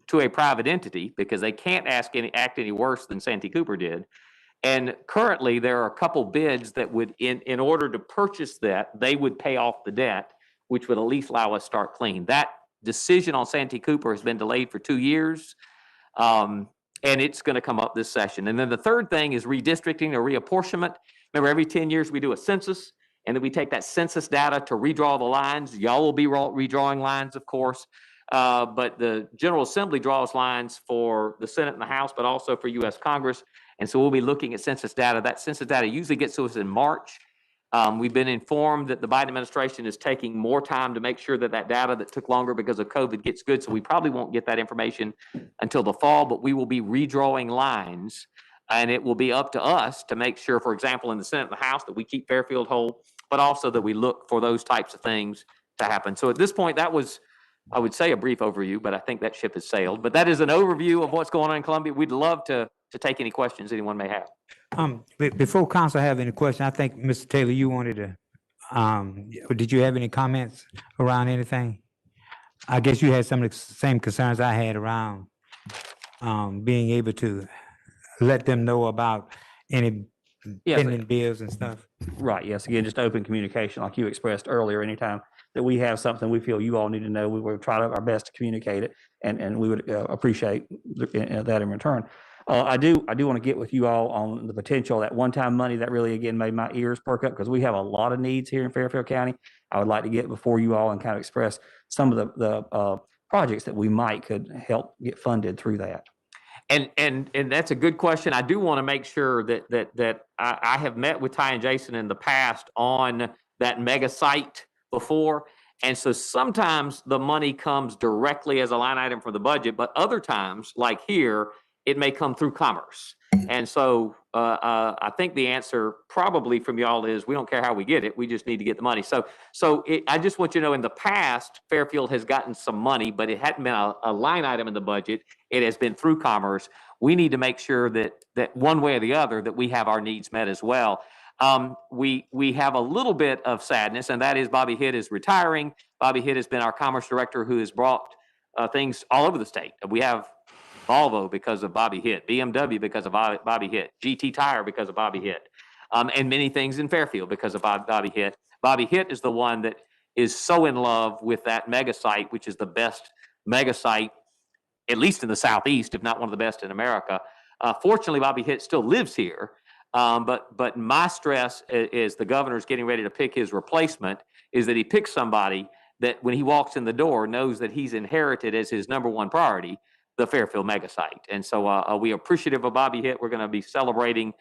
to a private entity because they can't act any worse than Santee Cooper did. And currently there are a couple bids that would, in order to purchase that, they would pay off the debt, which would at least allow us to start clean. That decision on Santee Cooper has been delayed for 2 years. And it's going to come up this session. And then the third thing is redistricting or reapportionment. Remember, every 10 years we do a census, and then we take that census data to redraw the lines. Y'all will be redrawing lines, of course. But the General Assembly draws lines for the Senate and the House, but also for U.S. Congress. And so we'll be looking at census data. That census data usually gets to us in March. We've been informed that the Biden administration is taking more time to make sure that that data that took longer because of COVID gets good. So we probably won't get that information until the fall, but we will be redrawing lines. And it will be up to us to make sure, for example, in the Senate and the House, that we keep Fairfield whole, but also that we look for those types of things to happen. So at this point, that was, I would say, a brief overview, but I think that ship has sailed. But that is an overview of what's going on in Columbia. We'd love to take any questions anyone may have. Before council have any question, I think, Mr. Taylor, you wanted to, did you have any comments around anything? I guess you had some of the same concerns I had around being able to let them know about any Yes. pending bills and stuff. Right, yes, again, just open communication, like you expressed earlier, anytime that we have something we feel you all need to know, we will try our best to communicate it, and we would appreciate that in return. I do want to get with you all on the potential, that one-time money that really, again, made my ears perk up, because we have a lot of needs here in Fairfield County. I would like to get before you all and kind of express some of the projects that we might could help get funded through that. And that's a good question. I do want to make sure that I have met with Ty and Jason in the past on that mega site before. And so sometimes the money comes directly as a line item for the budget, but other times, like here, it may come through commerce. And so I think the answer probably from y'all is we don't care how we get it. We just need to get the money. So I just want you to know, in the past, Fairfield has gotten some money, but it hadn't been a line item in the budget. It has been through commerce. We need to make sure that one way or the other, that we have our needs met as well. We have a little bit of sadness, and that is Bobby Hitt is retiring. Bobby Hitt has been our commerce director who has brought things all over the state. We have Volvo because of Bobby Hitt, BMW because of Bobby Hitt, GT Tire because of Bobby Hitt, and many things in Fairfield because of Bobby Hitt. Bobby Hitt is the one that is so in love with that mega site, which is the best mega site, at least in the Southeast, if not one of the best in America. Fortunately, Bobby Hitt still lives here, but my stress is the governor's getting ready to pick his replacement, is that he picks somebody that when he walks in the door knows that he's inherited as his number one priority the Fairfield mega site. And so we are appreciative of Bobby Hitt. We're going to be celebrating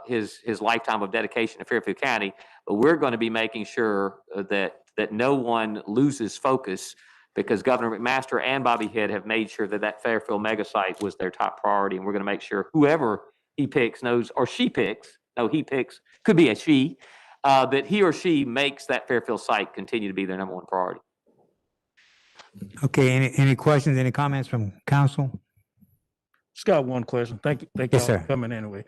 his lifetime of dedication to Fairfield County, but we're going to be making sure that no one loses focus, because Governor McMaster and Bobby Hitt have made sure that Fairfield mega site was their top priority. And we're going to make sure whoever he picks knows, or she picks, no, he picks, could be a she, that he or she makes that Fairfield site continue to be their number one priority. Okay, any questions, any comments from council? Just got one question. Thank you. Thank you Yes, all for sir. coming anyway.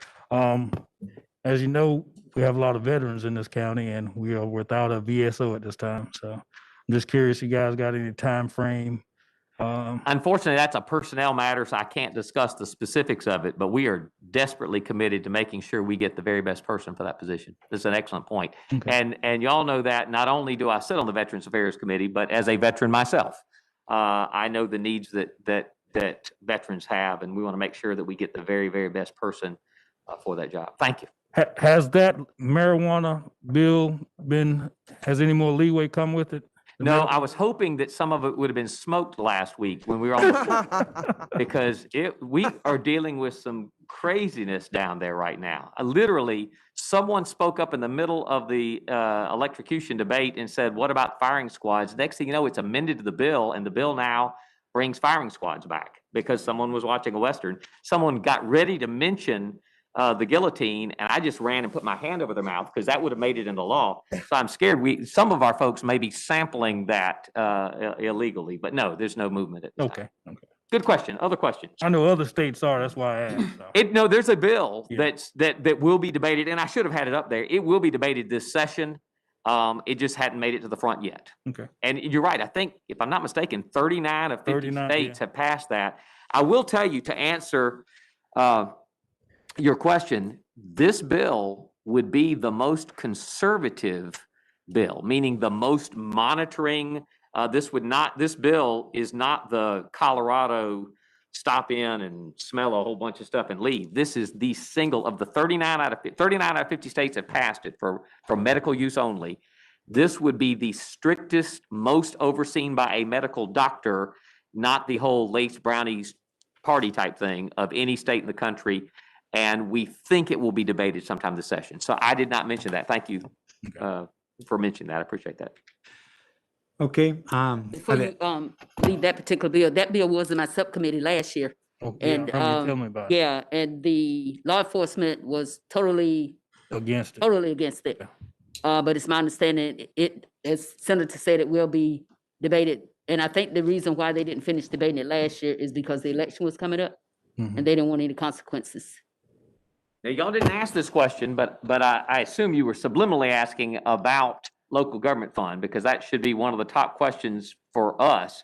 As you know, we have a lot of veterans in this county and we are without a VSO at this time. So I'm just curious, you guys got any time frame? Unfortunately, that's a personnel matter, so I can't discuss the specifics of it, but we are desperately committed to making sure we get the very best person for that position. That's an excellent point. Okay. And y'all know that not only do I sit on the Veterans Affairs Committee, but as a veteran myself, I know the needs that veterans have, and we want to make sure that we get the very, very best person for that job. Thank you. Has that marijuana bill has any more leeway come with it? No, I was hoping that some of it would have been smoked last week when we were on the because we are dealing with some craziness down there right now. Literally, someone spoke up in the middle of the electrocution debate and said, "What about firing squads?" Next thing you know, it's amended to the bill, and the bill now brings firing squads back because someone was watching a Western. Someone got ready to mention the guillotine, and I just ran and put my hand over their mouth because that would have made it into law. So I'm scared some of our folks may be sampling that illegally, but no, there's no movement at this time. Okay. Good question. Other questions? I know other states are, that's why I asked. So. No, there's a bill Yeah. that will be debated, and I should have had it up there. It will be debated this session. It just hadn't made it to the front yet. Okay. And you're right. I think, if I'm not mistaken, 39 of 50 39, states yeah. have passed that. I will tell you, to answer your question, this bill would be the most conservative bill, meaning the most monitoring. This bill is not the Colorado stop in and smell a whole bunch of stuff and leave. This is the single of the 39 out of 50 states have passed it for medical use only. This would be the strictest, most overseen by a medical doctor, not the whole Lace Brownies party type thing of any state in the country. And we think it will be debated sometime this session. So I did not mention that. Thank you for mentioning that. I appreciate that. Okay, Before you leave that particular bill, that bill was in my subcommittee last year. Okay, And tell me about it. yeah, and the law enforcement was totally Against it. But it's my understanding as Senator said, it will be debated. And I think the reason why they didn't finish debating it last year is because the election was coming up Mhm. and they didn't want any consequences. Now, y'all didn't ask this question, but I assume you were subliminally asking about local government fund, because that should be one of the top questions for us.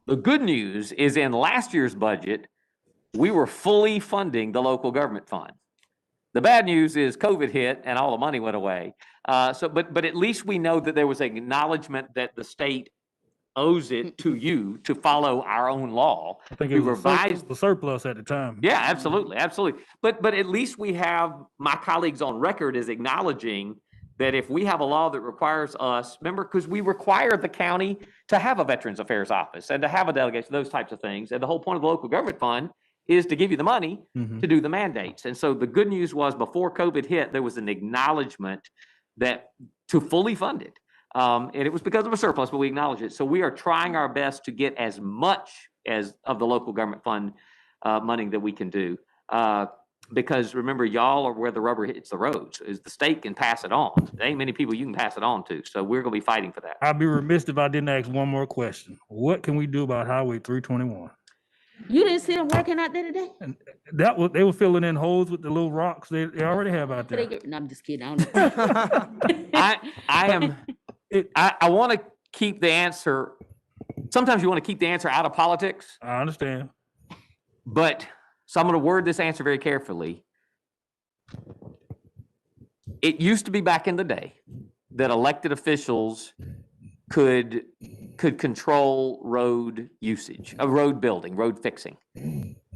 The good news is in last year's budget, we were fully funding the local government fund. The bad news is COVID hit and all the money went away. But at least we know that there was an acknowledgement that the state owes it to you to follow our own law. I think We it was revised the surplus at the time. Yeah, absolutely, absolutely. But at least we have my colleagues on record as acknowledging that if we have a law that requires us, remember, because we require the county to have a Veterans Affairs office and to have a delegation, those types of things. And the whole point of the local government fund is to give you the money Mhm. to do the mandates. And so the good news was before COVID hit, there was an acknowledgement that to fully fund it. And it was because of a surplus, but we acknowledge it. So we are trying our best to get as much as of the local government fund money that we can do. Because remember, y'all are where the rubber hits the roads. Is the state can pass it on. There ain't many people you can pass it on to. So we're going to be fighting for that. I'd be remiss if I didn't ask one more question. What can we do about Highway 321? You didn't see them working out there today? And they were filling in holes with the little rocks they already have out there. No, I'm just kidding. I don't know. I want to keep the answer. Sometimes you want to keep the answer out of politics, I understand. but so I'm going to word this answer very carefully. It used to be back in the day that elected officials could control road usage, road building, road fixing.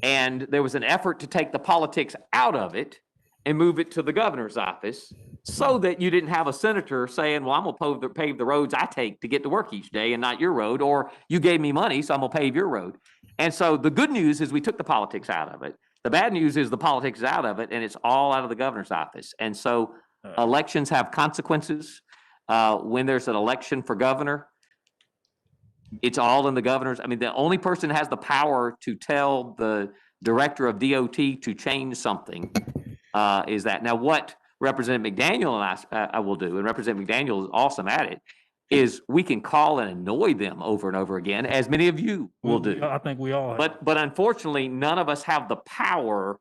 And there was an effort to take the politics out of it and move it to the governor's office so that you didn't have a senator saying, well, I'm going to pave the roads I take to get to work each day and not your road, or you gave me money, so I'm going to pave your road. And so the good news is we took the politics out of it. The bad news is the politics is out of it, and it's all out of the governor's office. And so elections have consequences. When there's an election for governor, it's all in the governor's. I mean, the only person that has the power to tell the director of DOT to change something is that. Now, what Representative McDaniel and I will do, and Representative McDaniel is awesome at it, is we can call and annoy them over and over again, as many of you will do. I think we all have. But unfortunately, none of us have the power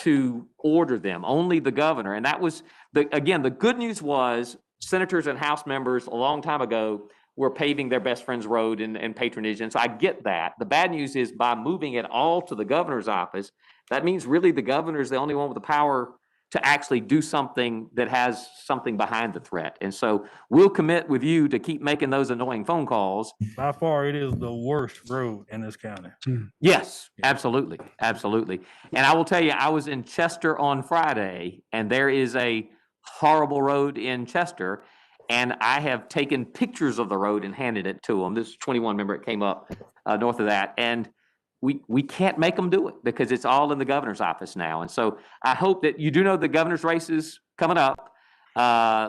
to order them, only the governor. And that was, again, the good news was senators and House members a long time ago were paving their best friend's road and patronage. And so I get that. The bad news is by moving it all to the governor's office, that means really the governor is the only one with the power to actually do something that has something behind the threat. And so we'll commit with you to keep making those annoying phone calls. By far, it is the worst road in this county. Yes, absolutely, absolutely. And I will tell you, I was in Chester on Friday, and there is a horrible road in Chester, and I have taken pictures of the road and handed it to them. This is 21, remember it came up north of that, and we can't make them do it because it's all in the governor's office now. And so I hope that you do know the governor's race is coming up.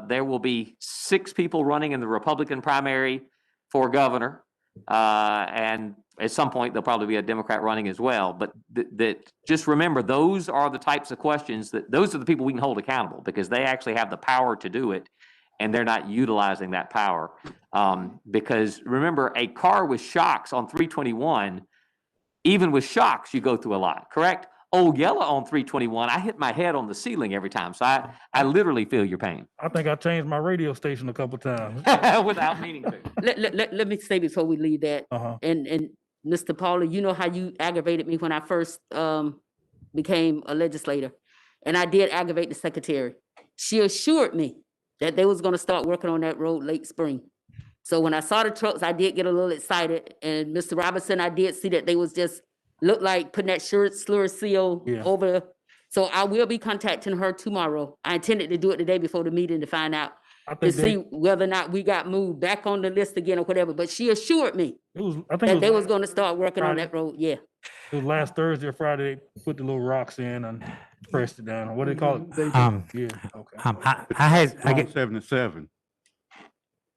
There will be 6 people running in the Republican primary for governor. And at some point, there'll probably be a Democrat running as well. But that just remember, those are the types of questions those are the people we can hold accountable because they actually have the power to do it. And they're not utilizing that power. Because remember, a car with shocks on 321, even with shocks, you go through a lot, correct? Old Yellow on 321, I hit my head on the ceiling every time. So I literally feel your pain. I think I changed my radio station a couple times. Without meaning to. Let me say before we leave that, Uh-huh. and Mr. Paula, you know how you aggravated me when I first became a legislator. And I did aggravate the secretary. She assured me that they was gonna start working on that road late spring. So when I saw the trucks, I did get a little excited. And Mr. Robinson, I did see that they was just looked like putting that slur seal Yeah. over. So I will be contacting her tomorrow. I intended to do it the day before the meeting to find out, I to think see whether or not we got moved back on the list again or whatever. But she assured me I think that they it was was, gonna start working on Friday. that road, yeah. it was last Thursday or Friday, they put the little rocks in and pressed it down. What do they call it? They- Yeah, okay. I On get, 77.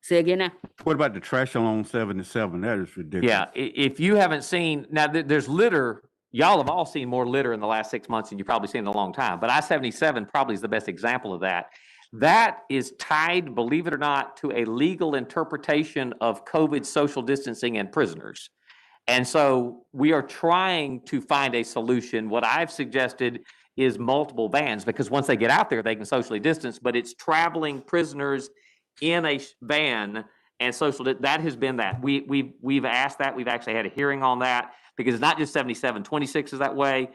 Say again now? What about the trash on 77? That is ridiculous. Yeah, if you haven't seen, now there's litter, y'all have all seen more litter in the last 6 months than you've probably seen in a long time, but I-77 probably is the best example of that. That is tied, believe it or not, to a legal interpretation of COVID social distancing and prisoners. And so we are trying to find a solution. What I've suggested is multiple vans, because once they get out there, they can socially distance, but it's traveling prisoners in a van and that has been that. We've asked that. We've actually had a hearing on that because it's not just 77, 26 is that way.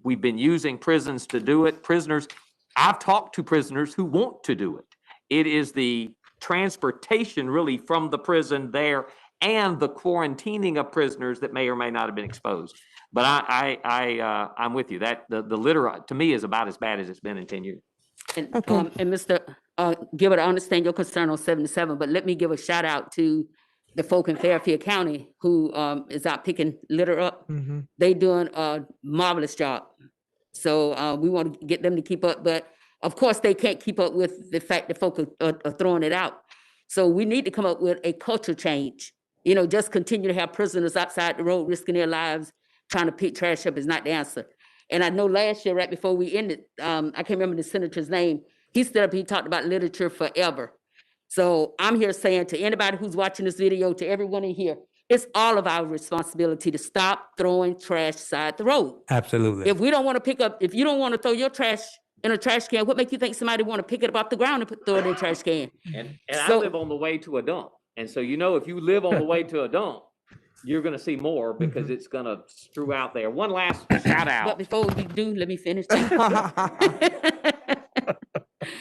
We've been using prisons to do it. Prisoners, I've talked to prisoners who want to do it. It is the transportation really from the prison there and the quarantining of prisoners that may or may not have been exposed. But I'm with you. That the litter to me is about as bad as it's been in 10 years. And, Okay. and Mr. Gilbert, I understand your concern on 77, but let me give a shout out to the folk in Fairfield County who is out picking litter up. Mhm. They doing a marvelous job. So we want to get them to keep up, but of course they can't keep up with the fact that folk are throwing it out. So we need to come up with a culture change. You know, just continue to have prisoners outside the road risking their lives, trying to pick trash up is not the answer. And I know last year, right before we ended, I can't remember the senator's name, he stood up, he talked about literature forever. So I'm here saying to anybody who's watching this video, to everyone in here, it's all of our responsibility to stop throwing trash side the road. absolutely. If we don't want to pick up, if you don't want to throw your trash in a trash can, what makes you think somebody want to pick it up off the ground and throw it in a trash can? And I So- live on the way to a dump. And so, if you live on the way to a dump, you're going to see more because it's going to strew out there. One last shout But out. before we do, let me finish.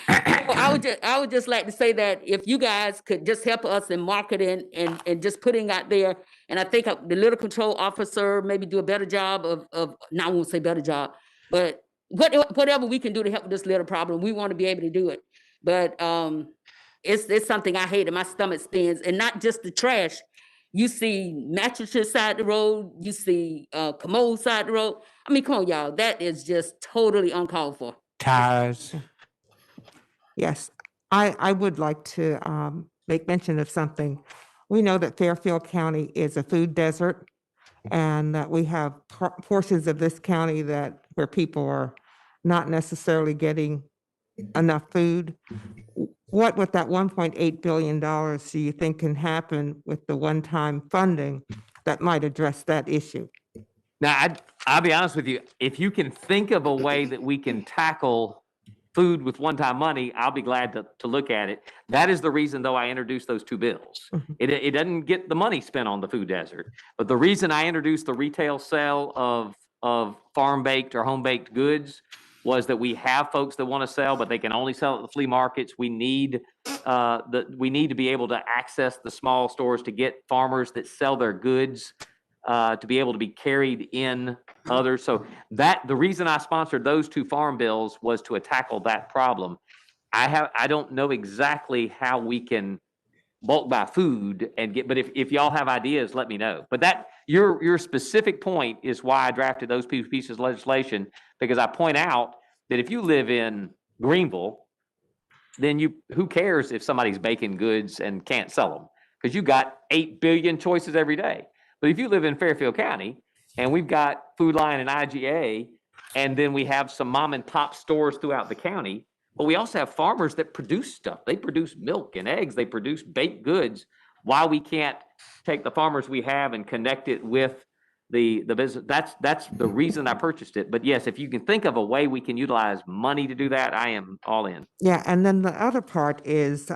I would just like to say that if you guys could just help us in marketing and just putting out there, and I think the litter control officer maybe do a better job of no, I won't say better job, but whatever we can do to help with this litter problem, we want to be able to do it. But it's something I hate and my stomach spins, and not just the trash. You see mattresses side the road, you see commodes side the road. I mean, come on, y'all, that is just totally uncalled for. Tires. Yes, I would like to make mention of something. We know that Fairfield County is a food desert, and that we have portions of this county where people are not necessarily getting enough food. What with that $1.8 billion do you think can happen with the one-time funding that might address that issue? Now, I'll be honest with you, if you can think of a way that we can tackle food with one-time money, I'll be glad to look at it. That is the reason, though, I introduced those two bills. It doesn't get the money spent on the food desert, but the reason I introduced the retail sale of farm-baked or home-baked goods was that we have folks that want to sell, but they can only sell at the flea markets. We need to be able to access the small stores to get farmers that sell their goods to be able to be carried in others. So the reason I sponsored those two farm bills was to tackle that problem. I don't know exactly how we can bulk buy food and but if y'all have ideas, let me know. But that your specific point is why I drafted those pieces of legislation, because I point out that if you live in Greenville, then who cares if somebody's baking goods and can't sell them? Because you got 8 billion choices every day. But if you live in Fairfield County and we've got Food Lion and IGA, and then we have some mom and pop stores throughout the county, but we also have farmers that produce stuff. They produce milk and eggs. They produce baked goods. Why we can't take the farmers we have and connect it with the business? That's the reason I purchased it. But yes, if you can think of a way we can utilize money to do that, I am all in. Yeah, and then the other part is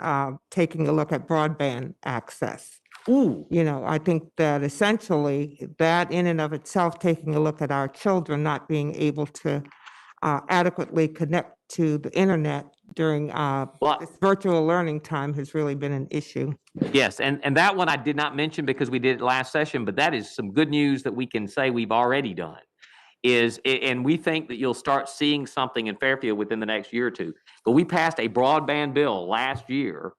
taking a look at broadband access. Ooh. You know, I think that essentially that in and of itself, taking a look at our children not being able to adequately connect to the internet during this virtual learning time has really been an issue. Yes, and that one I did not mention because we did it last session, but that is some good news that we can say we've already done. And we think that you'll start seeing something in Fairfield within the next year or two. But we passed a broadband bill last year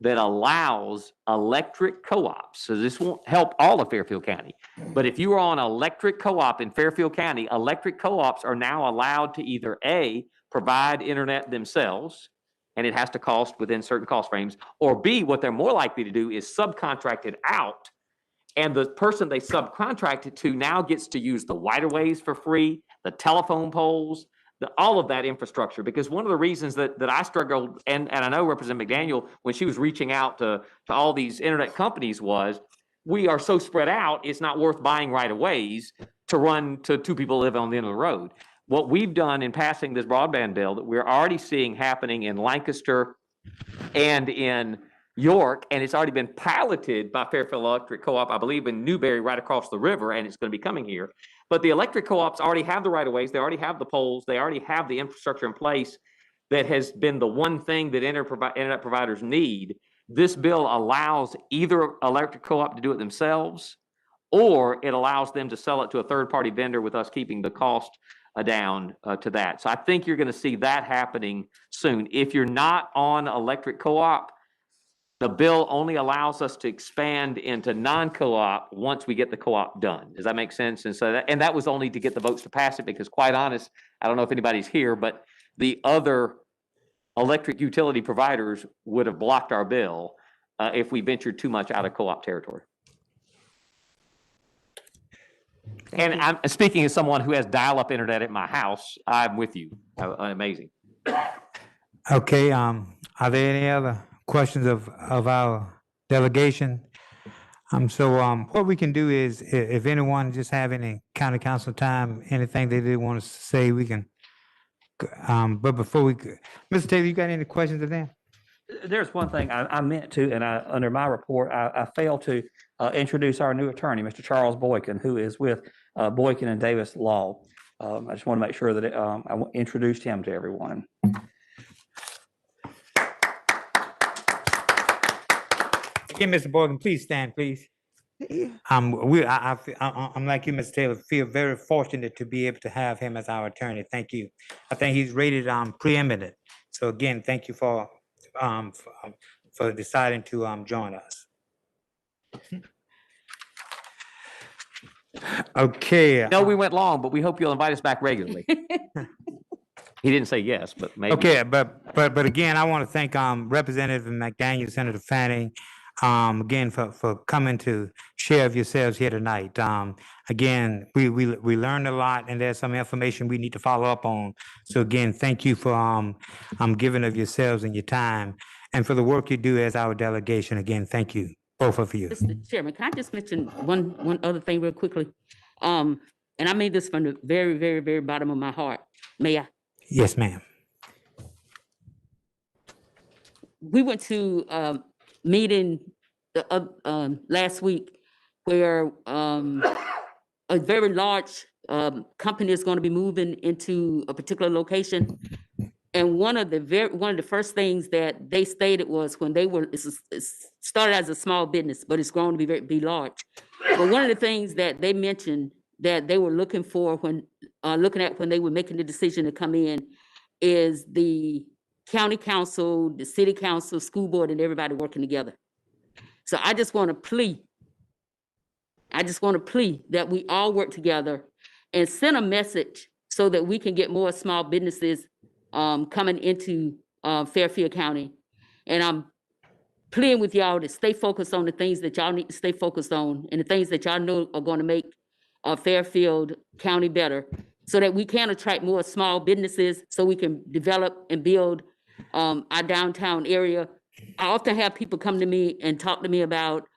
that allows electric co-ops. So this won't help all of Fairfield County. But if you are on electric co-op in Fairfield County, electric co-ops are now allowed to either A, provide internet themselves, and it has to cost within certain cost frames, or B, what they're more likely to do is subcontract it out. And the person they subcontract it to now gets to use the waterways for free, the telephone poles, all of that infrastructure. Because one of the reasons that I struggled, and I know Representative McDaniel, when she was reaching out to all these internet companies, was we are so spread out, it's not worth buying right-of-ways to run to two people live on the end of the road. What we've done in passing this broadband bill that we're already seeing happening in Lancaster and in York, and it's already been piloted by Fairfield Electric Co-op, I believe in Newberry right across the river, and it's going to be coming here. But the electric co-ops already have the right-of-ways, they already have the poles, they already have the infrastructure in place that has been the one thing that internet providers need. This bill allows either electric co-op to do it themselves, or it allows them to sell it to a third-party vendor with us keeping the cost down to that. So I think you're going to see that happening soon. If you're not on electric co-op, the bill only allows us to expand into non-co-op once we get the co-op done. Does that make sense? And so that was only to get the votes to pass it, because quite honest, I don't know if anybody's here, but the other electric utility providers would have blocked our bill if we ventured too much out of co-op territory. And I'm speaking as someone who has dial-up internet at my house. I'm with you. Amazing. Okay, are there any other questions of our delegation? So what we can do is, if anyone just have any county council time, anything they did want to say, we can, but before we, Mr. Taylor, you got any questions of them? There's one thing I meant to, and under my report, I failed to introduce our new attorney, Mr. Charles Boykin, who is with Boykin and Davis Law. I just want to make sure that I introduced him to everyone. Again, Mr. Boykin, please stand, please. I'm like you, Mr. Taylor, feel very fortunate to be able to have him as our attorney. Thank you. I think he's rated preeminent. So again, thank you for deciding to join us. Okay. No, we went long, but we hope you'll invite us back regularly. He didn't say yes, but maybe. Okay, but again, I want to thank Representative McDaniel, Senator Fanning, again, for coming to share of yourselves here tonight. Again, we learned a lot, and there's some information we need to follow up on. So again, thank you for giving of yourselves and your time, and for the work you do as our delegation. Again, thank you, both of you. Mr. Chairman, can I just mention one other thing real quickly? And I mean this from the very, very, very bottom of my heart. May I? Yes, ma'am. We went to a meeting last week where a very large company is going to be moving into a particular location. And one of the first things that they stated was when they were, it started as a small business, but it's grown to be large. But one of the things that they mentioned that they were looking for when they were making the decision to come in is the county council, the city council, school board, and everybody working together. So I just want to plea that we all work together and send a message so that we can get more small businesses coming into Fairfield County. And I'm pleading with y'all to stay focused on the things that y'all need to stay focused on and the things that y'all know are going to make Fairfield County better so that we can attract more small businesses so we can develop and build our downtown area. I often have people come to me and talk to me about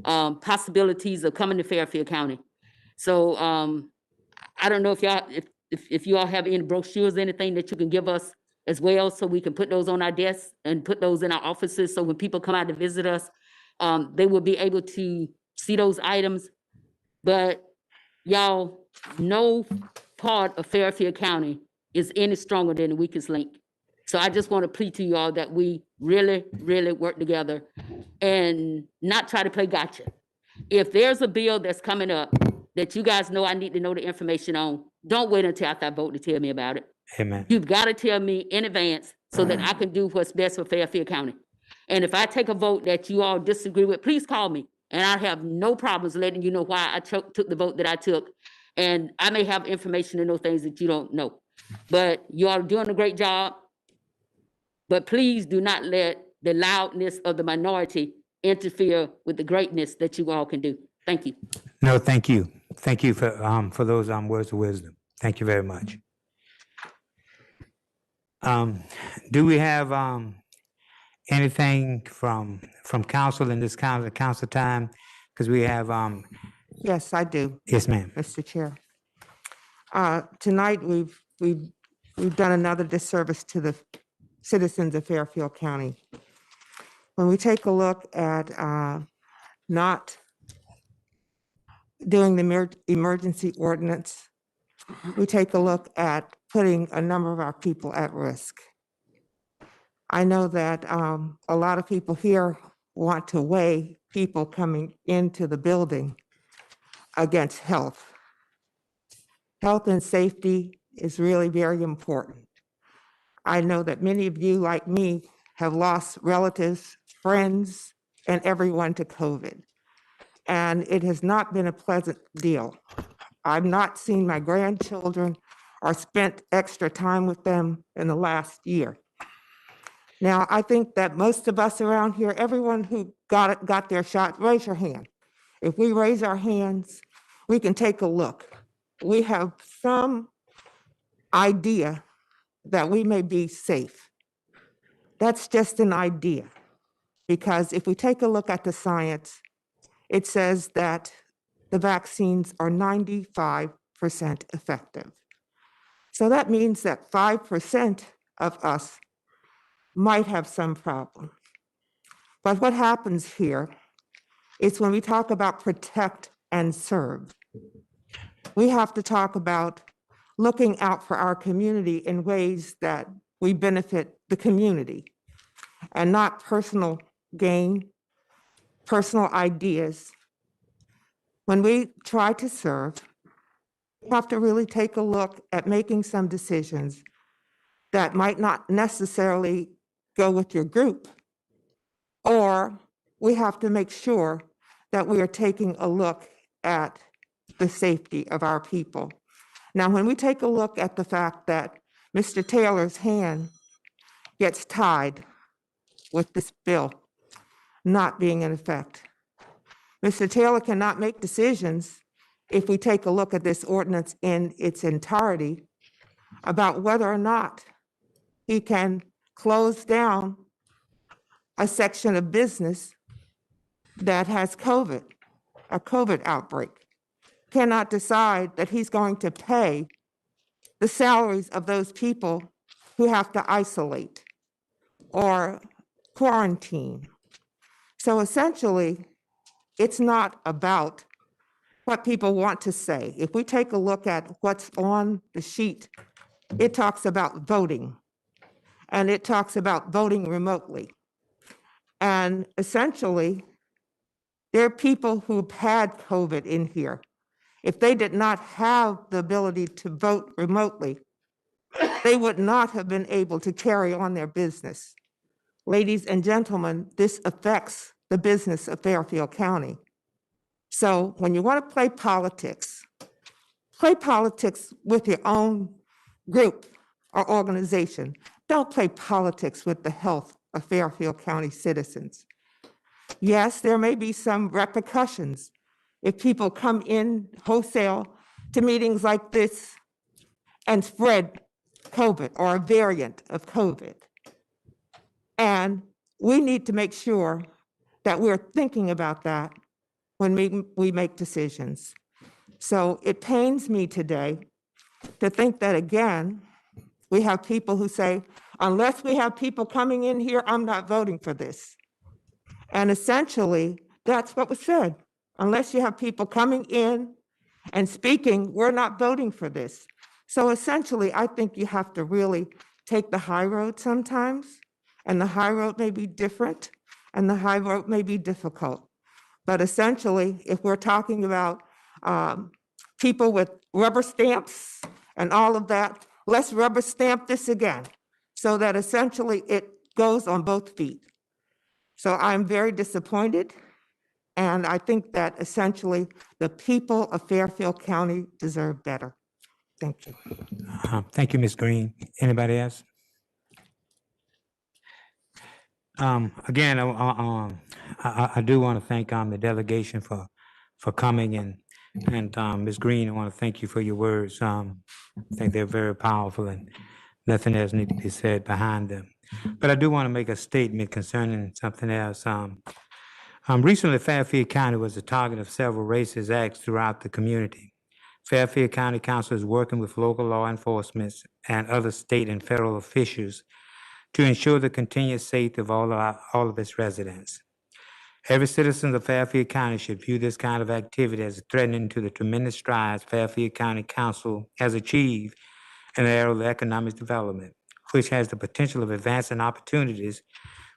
possibilities of coming to Fairfield County. So I don't know if you all have any brochures, anything that you can give us as well, so we can put those on our desks and put those in our offices. So when people come out to visit us, they will be able to see those items. But y'all, no part of Fairfield County is any stronger than the weakest link. So I just want to plead to you all that we really, really work together and not try to play gotcha. If there's a bill that's coming up that you guys know I need to know the information on, don't wait until after I vote to tell me about it. Amen. You've got to tell me in advance so that I can do what's best for Fairfield County. And if I take a vote that you all disagree with, please call me. And I have no problems letting you know why I took the vote that I took. And I may have information and those things that you don't know. But you all are doing a great job. But please do not let the loudness of the minority interfere with the greatness that you all can do. Thank you. No, thank you. Thank you for those words of wisdom. Thank you very much. Do we have anything from council in this council time? Because we have Yes, I do, yes, ma'am. Mr. Chair. Tonight, we've done another disservice to the citizens of Fairfield County. When we take a look at not doing the emergency ordinance, we take a look at putting a number of our people at risk. I know that a lot of people here want to weigh people coming into the building against health. Health and safety is really very important. I know that many of you, like me, have lost relatives, friends, and everyone to COVID. And it has not been a pleasant deal. I've not seen my grandchildren or spent extra time with them in the last year. Now, I think that most of us around here, everyone who got their shot, raise your hand. If we raise our hands, we can take a look. We have some idea that we may be safe. That's just an idea, because if we take a look at the science, it says that the vaccines are 95% effective. So that means that 5% of us might have some problem. But what happens here is when we talk about protect and serve, we have to talk about looking out for our community in ways that we benefit the community and not personal gain, personal ideas. When we try to serve, we have to really take a look at making some decisions that might not necessarily go with your group, or we have to make sure that we are taking a look at the safety of our people. Now, when we take a look at the fact that Mr. Taylor's hand gets tied with this bill, not being in effect. Mr. Taylor cannot make decisions if we take a look at this ordinance in its entirety about whether or not he can close down a section of business that has COVID, a COVID outbreak. Cannot decide that he's going to pay the salaries of those people who have to isolate or quarantine. So essentially, it's not about what people want to say. If we take a look at what's on the sheet, it talks about voting, and it talks about voting remotely. And essentially, there are people who've had COVID in here. If they did not have the ability to vote remotely, they would not have been able to carry on their business. Ladies and gentlemen, this affects the business of Fairfield County. So when you want to play politics with your own group or organization. Don't play politics with the health of Fairfield County citizens. Yes, there may be some repercussions if people come in wholesale to meetings like this and spread COVID or a variant of COVID. And we need to make sure that we're thinking about that when we make decisions. So it pains me today to think that, again, we have people who say, unless we have people coming in here, I'm not voting for this. And essentially, that's what was said. Unless you have people coming in and speaking, we're not voting for this. So essentially, I think you have to really take the high road sometimes, and the high road may be different, and the high road may be difficult. But essentially, if we're talking about people with rubber stamps and all of that, let's rubber stamp this again, so that essentially it goes on both feet. So I'm very disappointed, and I think that essentially the people of Fairfield County deserve better. Thank you. Thank you, Ms. Green. Anybody else? Again, I do want to thank the delegation for coming, and Ms. Green, I want to thank you for your words. I think they're very powerful, and nothing else needs to be said behind them. But I do want to make a statement concerning something else. Recently, Fairfield County was the target of several racist acts throughout the community. Fairfield County Council is working with local law enforcement and other state and federal officials to ensure the continued safety of all of its residents. Every citizen of Fairfield County should view this kind of activity as threatening to the tremendous strides Fairfield County Council has achieved in the area of economic development, which has the potential of advancing opportunities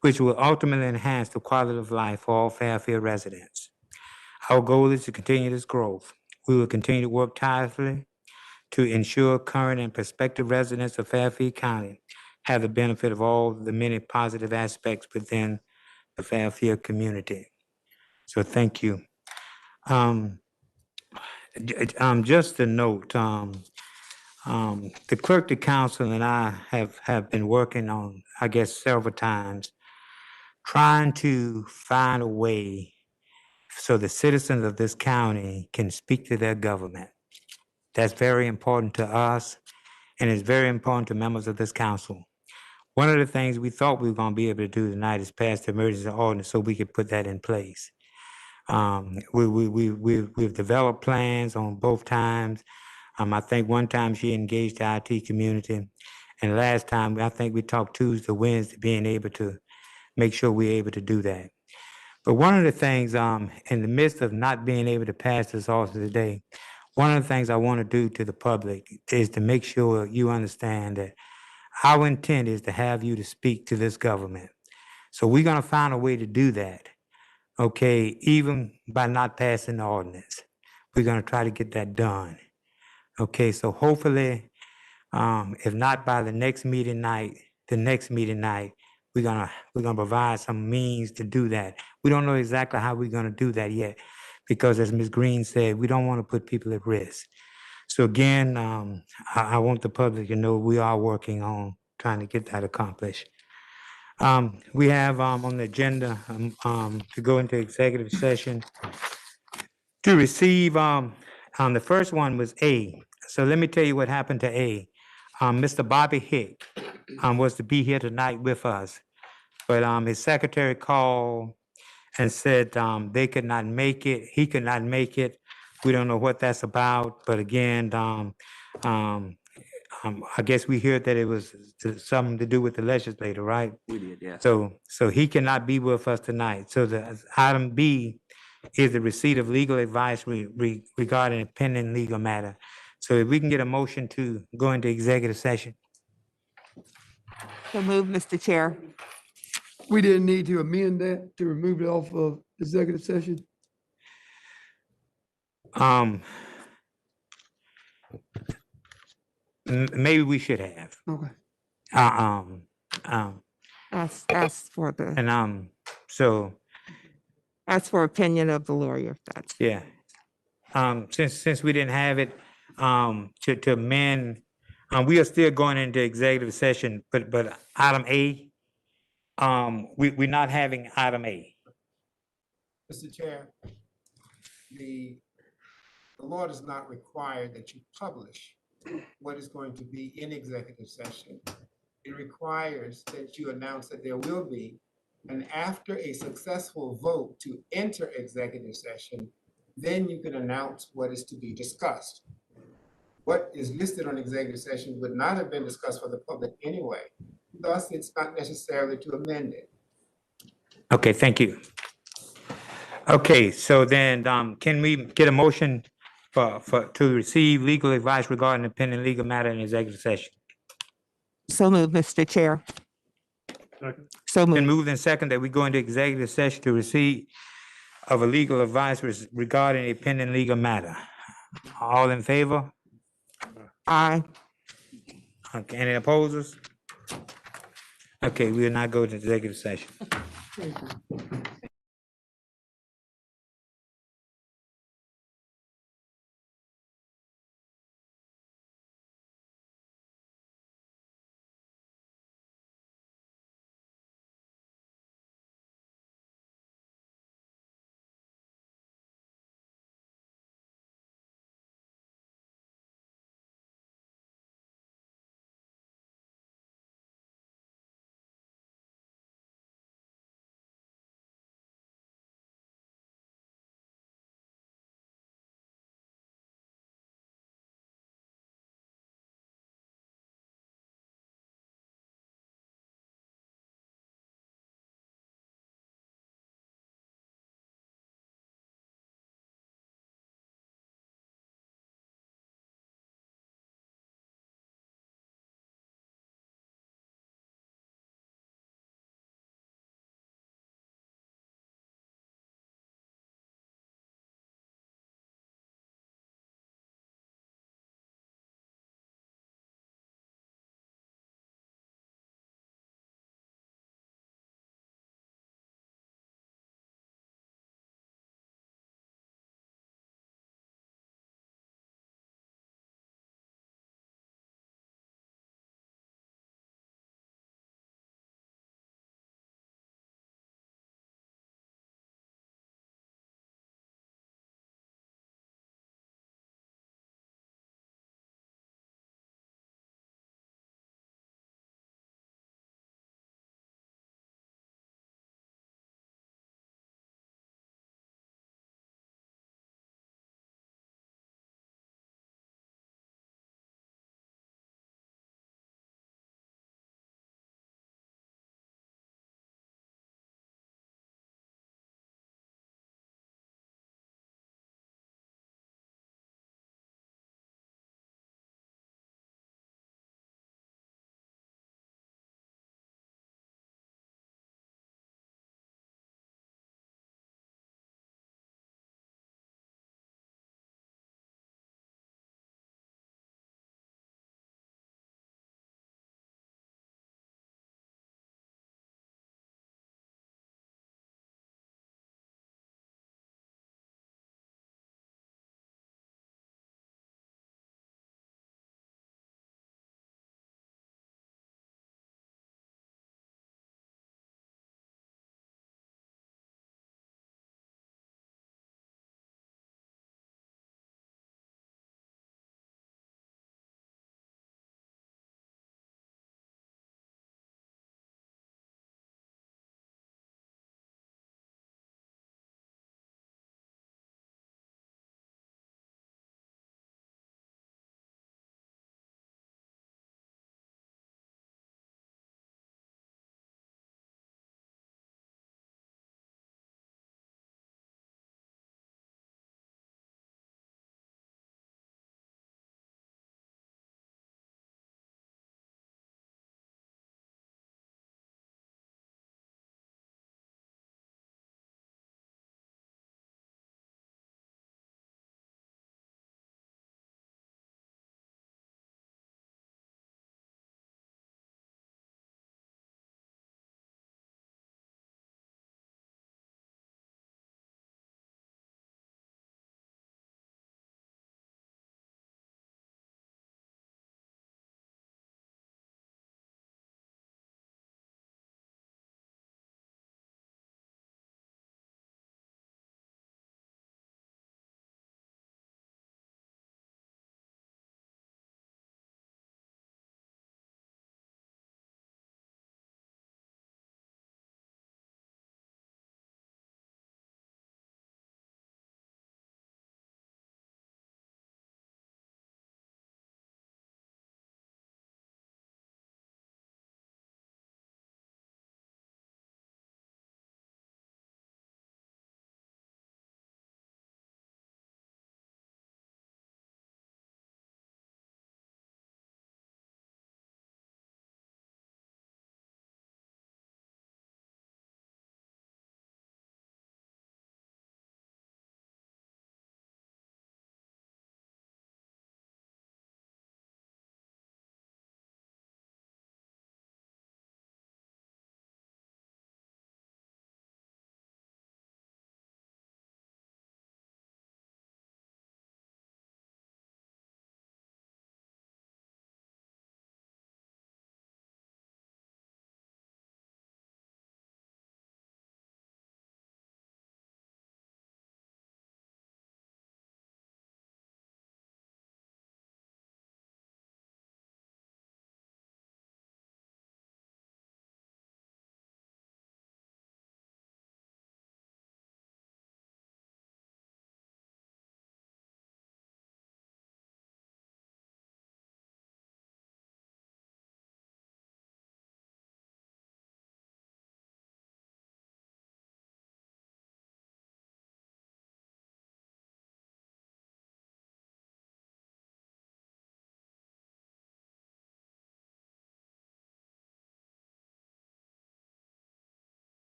which will ultimately enhance the quality of life for all Fairfield residents. Our goal is to continue this growth. We will continue to work tirelessly to ensure current and prospective residents of Fairfield County have the benefit of all the many positive aspects within the Fairfield community. So thank you. Just a note, the clerk to council and I have been working on, I guess, several times, trying to find a way so the citizens of this county can speak to their government. That's very important to us, and it's very important to members of this council. One of the things we thought we were going to be able to do tonight is pass the emergency ordinance so we could put that in place. We've developed plans on both times. I think one time she engaged the IT community, and last time I think we talked Tuesday, Wednesday, being able to make sure we're able to do that. But one of the things, in the midst of not being able to pass this off today, one of the things I want to do to the public is to make sure you understand that our intent is to have you to speak to this government. So we're going to find a way to do that, okay, even by not passing the ordinance. We're going to try to get that done. Okay, so hopefully, if not by the next meeting night, we're gonna provide some means to do that. We don't know exactly how we're gonna do that yet, because as Ms. Green said, we don't want to put people at risk. So again, I want the public to know we are working on trying to get that accomplished. We have, on the agenda, to go into executive session to receive, the first one was A. So let me tell you what happened to A. Mr. Bobby Hick, was to be here tonight with us, but, his secretary called and said, they could not make it, he could not make it. We don't know what that's about, but again, I guess we heard that it was something to do with the legislator, right? We did, yes. So he cannot be with us tonight. So the item B is the receipt of legal advice regarding a pending legal matter. So if we can get a motion to go into executive session. So move, Mr. Chair. We didn't need to amend that to remove it off of executive session. Maybe we should have. Okay. Ask for the, And so, ask for opinion of the lawyer, if that's. yeah. Since we didn't have it, to amend, we are still going into executive session, but item A, we're not having item A. Mr. Chair, the law does not require that you publish what is going to be in executive session. It requires that you announce that there will be, and after a successful vote to enter executive session, then you can announce what is to be discussed. What is listed on executive session would not have been discussed for the public anyway. Thus, it's not necessarily to amend it. Okay, thank you. Okay, so then, can we get a motion to receive legal advice regarding the pending legal matter in executive session? So move, Mr. Chair. So Been move. moved and second that we go into executive session to receive of a legal advice regarding a pending legal matter. All in favor? Aye. Okay, any opposers? Okay, we will not go to executive session.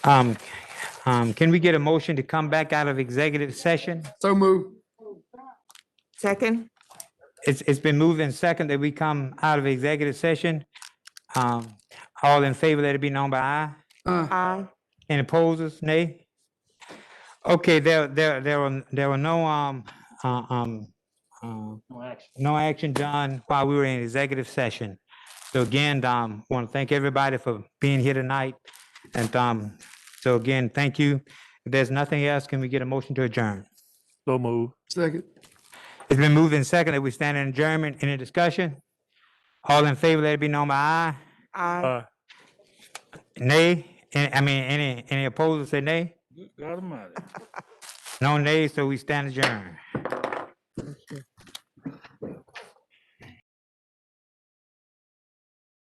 Um, can we get a motion to come back out of executive session? So move. Second? It's been moved and second that we come out of executive session. All in favor, let it be known by aye. Aye. Any opposers, nay? Okay, there were no, no action done while we were in executive session. So again, want to thank everybody for being here tonight. And, so again, thank you. If there's nothing else, can we get a motion to adjourn? So move. Second. It's been moved and second that we stand in adjournment. Any discussion? All in favor, let it be known by aye. Aye. Nay? Any opposers say nay? Good God Almighty. No nays, so we stand adjourned.